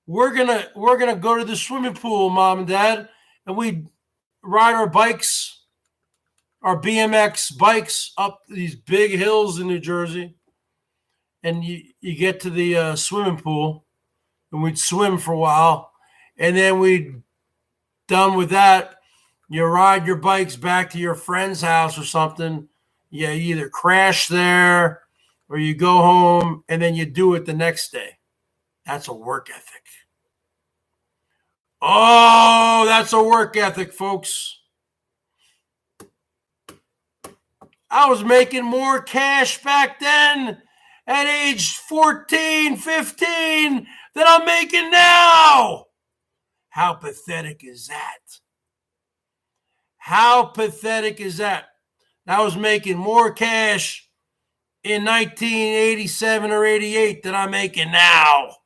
We're gonna go to the swimming pool, Mom and Dad, and we ride our bikes, our BMX bikes up these big hills in New Jersey. And you get to the swimming pool, and we'd swim for a while. And then we'd done with that, you ride your bikes back to your friend's house or something. You either crash there or you go home and then you do it the next day. That's a work ethic. Oh, that's a work ethic, folks. I was making more cash back then at age 14, 15 than I'm making now. How pathetic is that? How pathetic is that? I was making more cash in 1987 or 88 that I'm making now.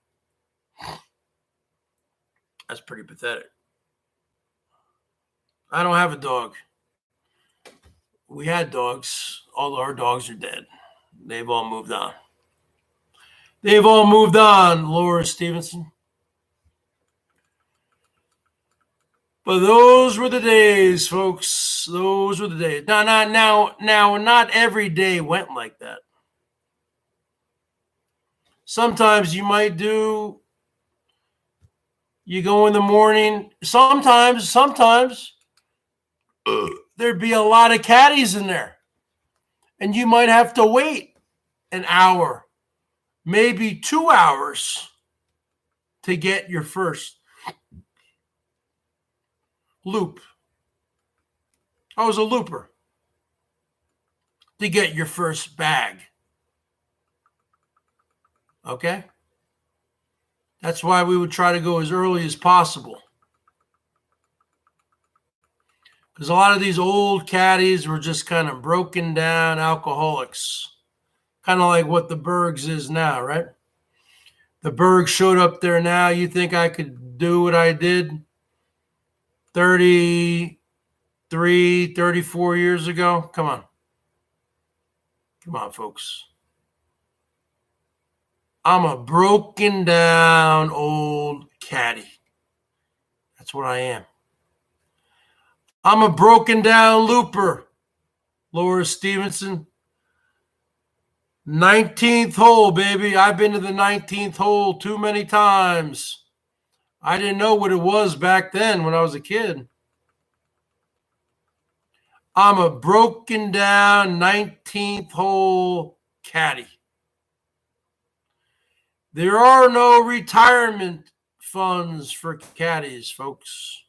That's pretty pathetic. I don't have a dog. We had dogs. All our dogs are dead. They've all moved on. They've all moved on, Laura Stevenson. But those were the days, folks. Those were the days. Now, not every day went like that. Sometimes you might you go in the morning. Sometimes there'd be a lot of caddies in there. And you might have to wait an hour, maybe 2 hours to get your first loop. I was a looper to get your first bag. Okay? That's why we would try to go as early as possible. Because a lot of these old caddies were just kind of broken down alcoholics. Kind of like what the BERGS is now, right? The BERGS showed up there now. You think I could do what I did 33, 34 years ago? Come on. Come on, folks. I'm a broken down old caddy. That's what I am. I'm a broken down looper, Laura Stevenson. 19th hole, baby. I've been to the 19th hole too many times. I didn't know what it was back then when I was a kid. I'm a broken down 19th hole caddy. There are no retirement funds for caddies, folks.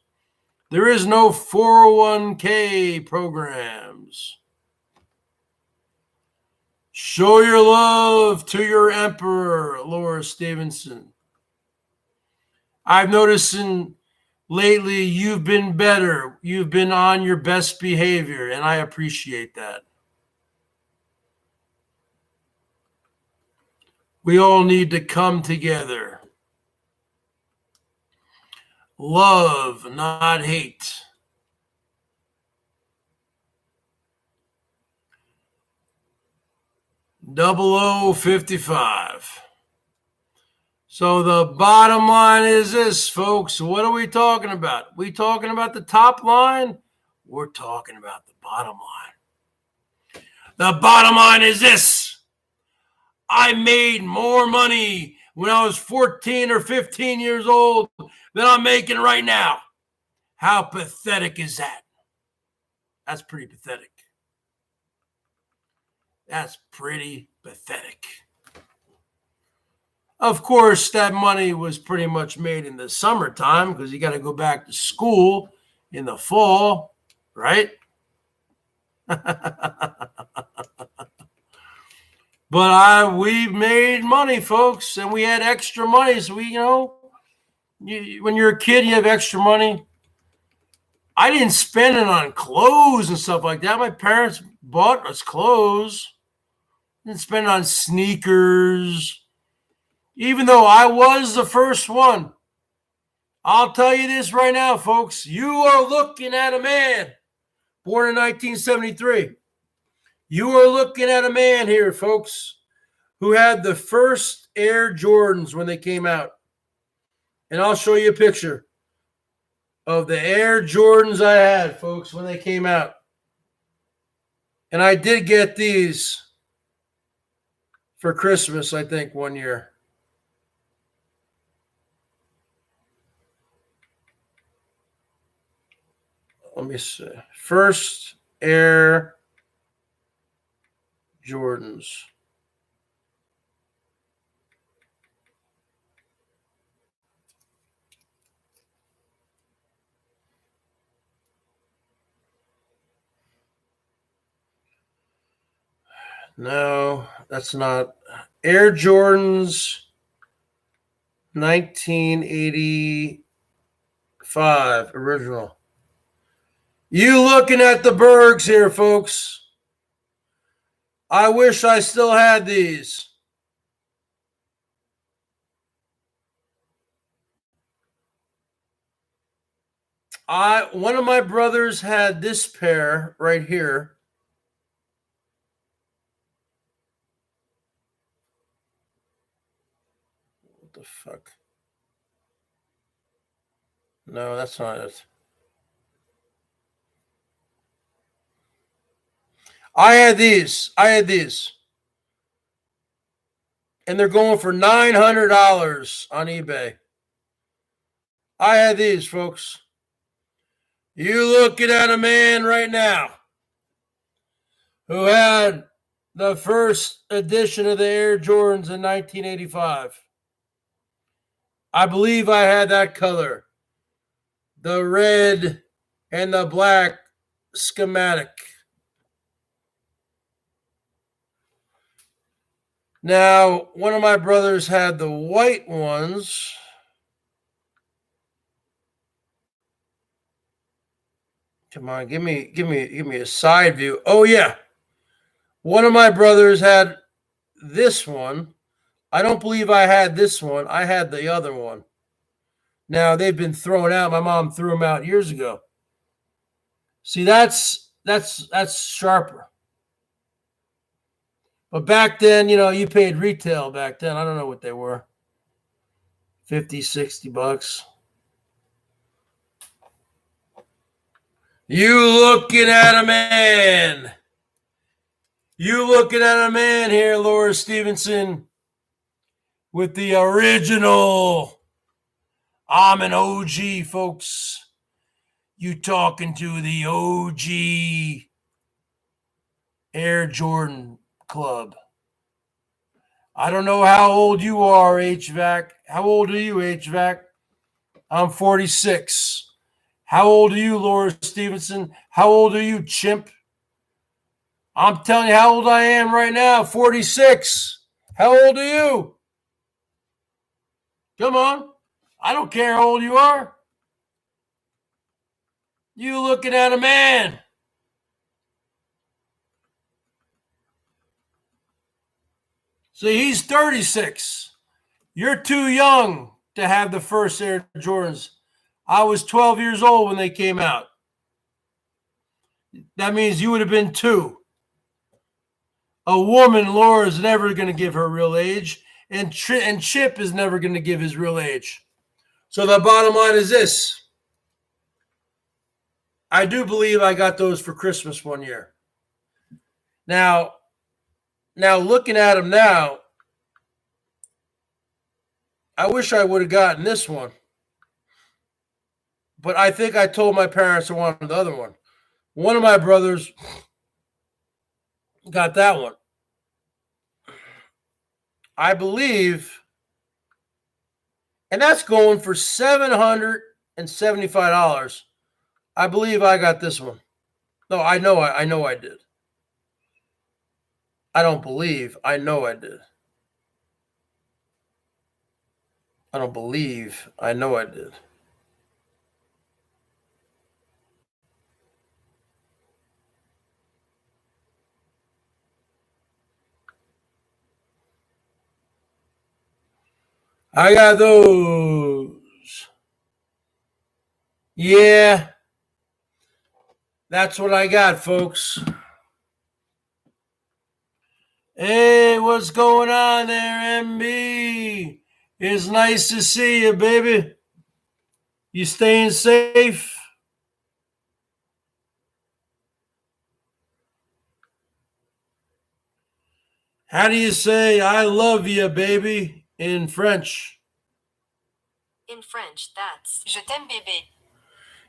There is no 401k programs. Show your love to your emperor, Laura Stevenson. I've noticed lately you've been better. You've been on your best behavior, and I appreciate that. We all need to come together. Love, not hate. $0055. So the bottom line is this, folks. What are we talking about? We talking about the top line? We're talking about the bottom line. The bottom line is this. I made more money when I was 14 or 15 years old than I'm making right now. How pathetic is that? That's pretty pathetic. That's pretty pathetic. Of course, that money was pretty much made in the summertime because you got to go back to school in the fall, right? But we made money, folks, and we had extra money. So when you're a kid, you have extra money. I didn't spend it on clothes and stuff like that. My parents bought us clothes. Didn't spend it on sneakers. Even though I was the first one. I'll tell you this right now, folks. You are looking at a man born in 1973. You are looking at a man here, folks, who had the first Air Jordans when they came out. And I'll show you a picture of the Air Jordans I had, folks, when they came out. And I did get these for Christmas, I think, one year. Let me see. First Air Jordans. No, that's not. Air Jordans 1985 original. You looking at the BERGS here, folks. I wish I still had these. One of my brothers had this pair right here. What the fuck? No, that's not it. I had these. And they're going for $900 on eBay. I had these, folks. You looking at a man right now who had the first edition of the Air Jordans in 1985. I believe I had that color. The red and the black schematic. Now, one of my brothers had the white ones. Come on, give me a side view. Oh yeah. One of my brothers had this one. I don't believe I had this one. I had the other one. Now they've been thrown out. My mom threw them out years ago. See, that's sharper. But back then, you paid retail back then. I don't know what they were. 50, 60 bucks. You looking at a man. You looking at a man here, Laura Stevenson, with the original. I'm an OG, folks. You talking to the OG Air Jordan Club. I don't know how old you are, HVAC. How old are you, HVAC? I'm 46. How old are you, Laura Stevenson? How old are you, chimp? I'm telling you how old I am right now, 46. How old are you? Come on. I don't care how old you are. You looking at a man. See, he's 36. You're too young to have the first Air Jordans. I was 12 years old when they came out. That means you would have been 2. A woman, Laura, is never going to give her real age, and Chip is never going to give his real age. So the bottom line is this. I do believe I got those for Christmas one year. Now looking at them now, I wish I would have gotten this one. But I think I told my parents I wanted the other one. One of my brothers got that one. I believe, and that's going for $775. I believe I got this one. No, I know I did. I don't believe. I know I did. I don't believe. I know I did. I got those. Yeah. That's what I got, folks. Hey, what's going on there, MB? It's nice to see you, baby. You staying safe? How do you say I love you, baby, in French? In French, that's Je t'aime, bébé.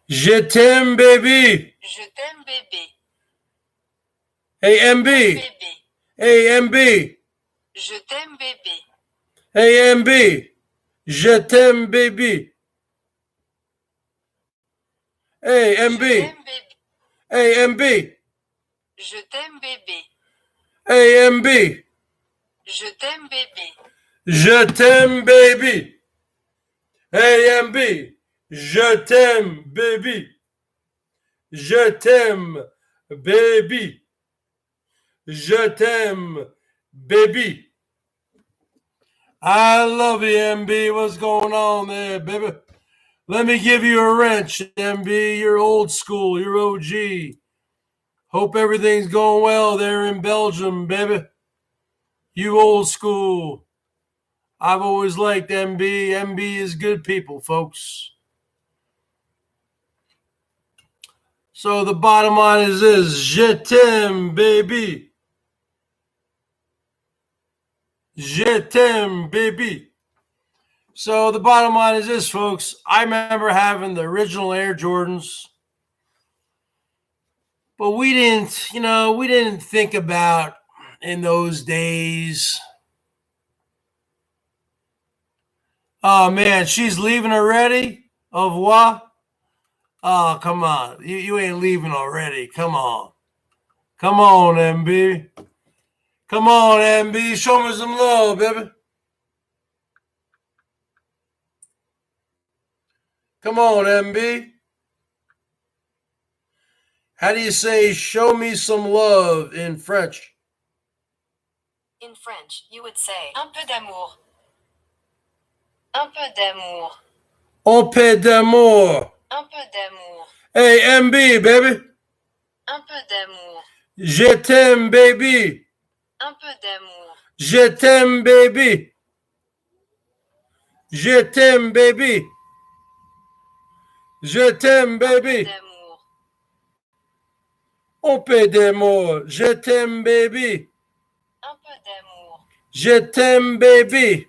Je t'aime, baby. Je t'aime, bébé. Hey, MB. Bébé. Hey, MB. Je t'aime, bébé. Hey, MB. Je t'aime, baby. Hey, MB. Je t'aime, bébé. Hey, MB. Je t'aime, bébé. Hey, MB. Je t'aime, bébé. Je t'aime, baby. Hey, MB. Je t'aime, baby. Je t'aime, baby. Je t'aime, baby. I love you, MB. What's going on there, baby? Let me give you a wrench, MB. You're old school. You're OG. Hope everything's going well there in Belgium, baby. You old school. I've always liked MB. MB is good people, folks. So the bottom line is this: Je t'aime, baby. Je t'aime, baby. So the bottom line is this, folks. I remember having the original Air Jordans, but we didn't think about in those days. Oh man, she's leaving already? Au revoir. Oh, come on. You ain't leaving already. Come on. Come on, MB. Come on, MB. Show me some love, baby. Come on, MB. How do you say show me some love in French? In French, you would say un peu d'amour. Un peu d'amour. Un peu d'amour. Un peu d'amour. Hey, MB, baby. Un peu d'amour. Je t'aime, baby. Un peu d'amour. Je t'aime, baby. Je t'aime, baby. Je t'aime, baby. Un peu d'amour. Je t'aime, baby. Un peu d'amour. Je t'aime, baby.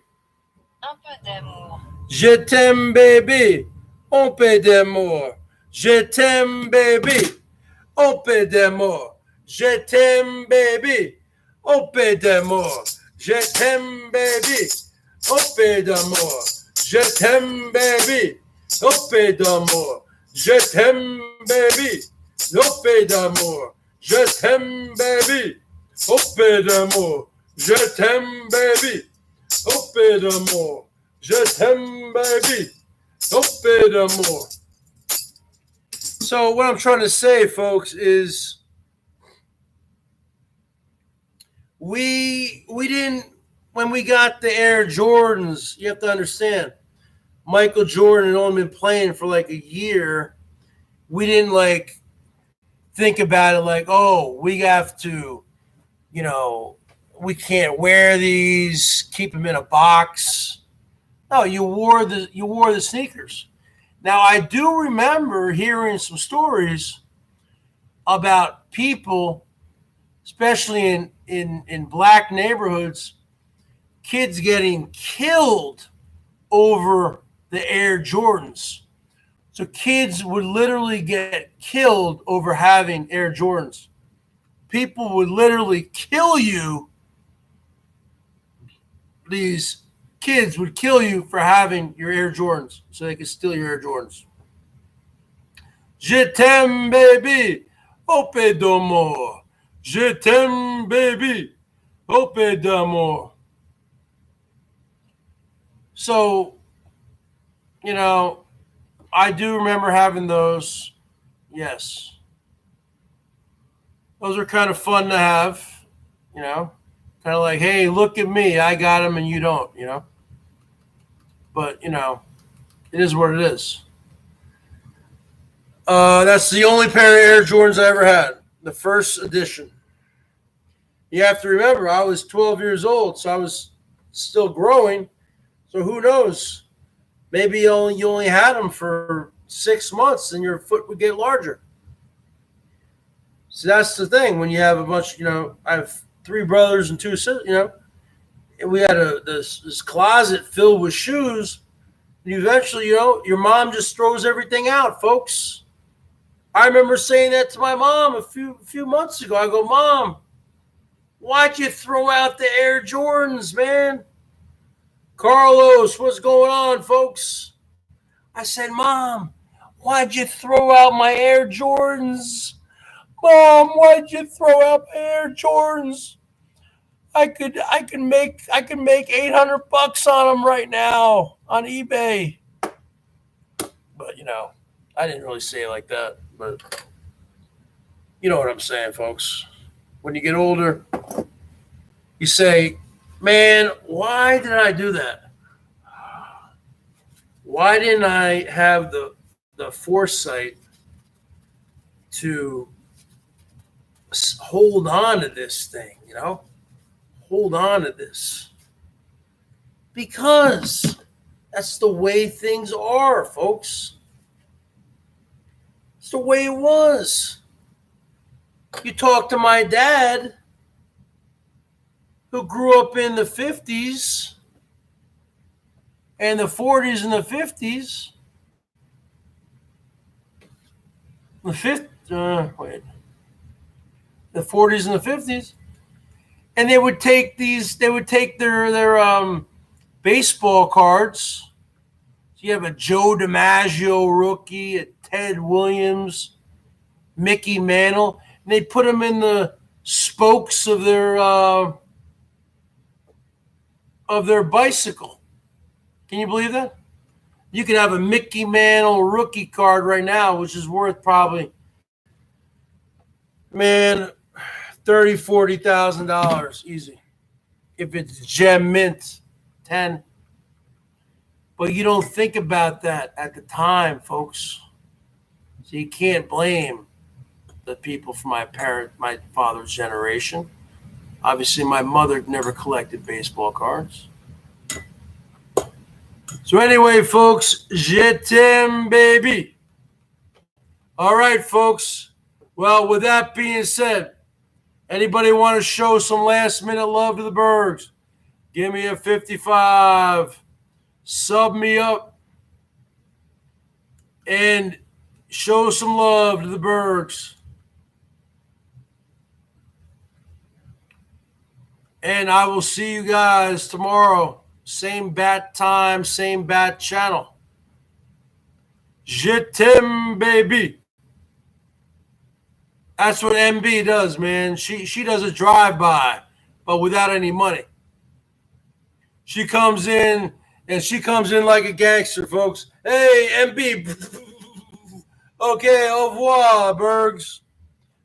Un peu d'amour. Je t'aime, baby. Un peu d'amour. Je t'aime, baby. Un peu d'amour. Je t'aime, baby. Un peu d'amour. Je t'aime, baby. Un peu d'amour. Je t'aime, baby. Un peu d'amour. Je t'aime, baby. Un peu d'amour. Je t'aime, baby. Un peu d'amour. Je t'aime, baby. Un peu d'amour. Je t'aime, baby. Un peu d'amour. So what I'm trying to say, folks, is we didn't, when we got the Air Jordans, you have to understand, Michael Jordan had only been playing for like a year. We didn't like think about it like, oh, we have to, we can't wear these, keep them in a box. No, you wore the sneakers. Now I do remember hearing some stories about people, especially in black neighborhoods, kids getting killed over the Air Jordans. So kids would literally get killed over having Air Jordans. People would literally kill you. These kids would kill you for having your Air Jordans so they could steal your Air Jordans. Je t'aime, baby. Un peu d'amour. Je t'aime, baby. Un peu d'amour. So, I do remember having those. Yes. Those are kind of fun to have, kind of like, hey, look at me. I got them and you don't, But, it is what it is. That's the only pair of Air Jordans I ever had. The first edition. You have to remember, I was 12 years old, so I was still growing. So who knows? Maybe you only had them for 6 months and your foot would get larger. So that's the thing. When you have a bunch, I have 3 brothers and 2 sisters, and we had this closet filled with shoes. And eventually, your mom just throws everything out, folks. I remember saying that to my mom a few months ago. I go, Mom, why'd you throw out the Air Jordans, man? Carlos, what's going on, folks? I said, Mom, why'd you throw out my Air Jordans? Mom, why'd you throw out my Air Jordans? I could make $800 on them right now on eBay. But I didn't really say it like that, but you know what I'm saying, folks. when you get older, you say, man, why did I do that? Why didn't I have the foresight to hold on to this thing, hold on to this? Because that's the way things are, folks. It's the way it was. You talk to my dad, who grew up in the 50s and the 40s and the 50s. The 40s and the 50s. And they would take their baseball cards. So you have a Joe DiMaggio rookie, a Ted Williams, Mickey Mantle, and they put them in the spokes of their bicycle. Can you believe that? You could have a Mickey Mantle rookie card right now, which is worth probably, man, $30,000, $40,000 easy. If it's gem mint, 10. But you don't think about that at the time, folks. So you can't blame the people from my father's generation. Obviously, my mother never collected baseball cards. So anyway, folks, je t'aime, baby. All right, folks. Well, with that being said, anybody want to show some last-minute love to the Bergs? Give me a 55. Sub me up. And show some love to the Bergs. And I will see you guys tomorrow. Same bat time, same bat channel. Je t'aime, baby. That's what MB does, man. She does a drive-by, but without any money. She comes in, and she comes in like a gangster, folks. Hey, MB. Okay, au revoir, Bergs.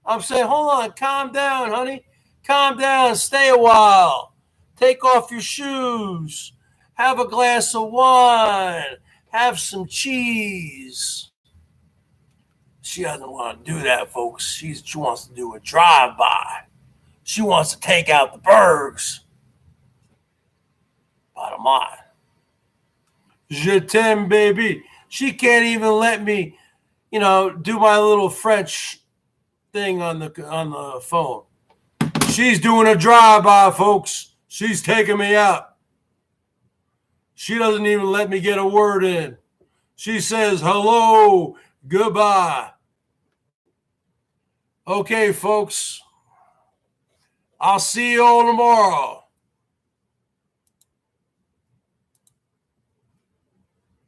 I'm saying, hold on, calm down, honey. Calm down, stay a while. Take off your shoes. Have a glass of wine. Have some cheese. She doesn't want to do that, folks. She wants to do a drive-by. She wants to take out the Bergs. Bottom line. Je t'aime, baby. She can't even let me, do my little French thing on the phone. She's doing a drive-by, folks. She's taking me out. She doesn't even let me get a word in. She says, hello, goodbye. Okay, folks. I'll see you all tomorrow.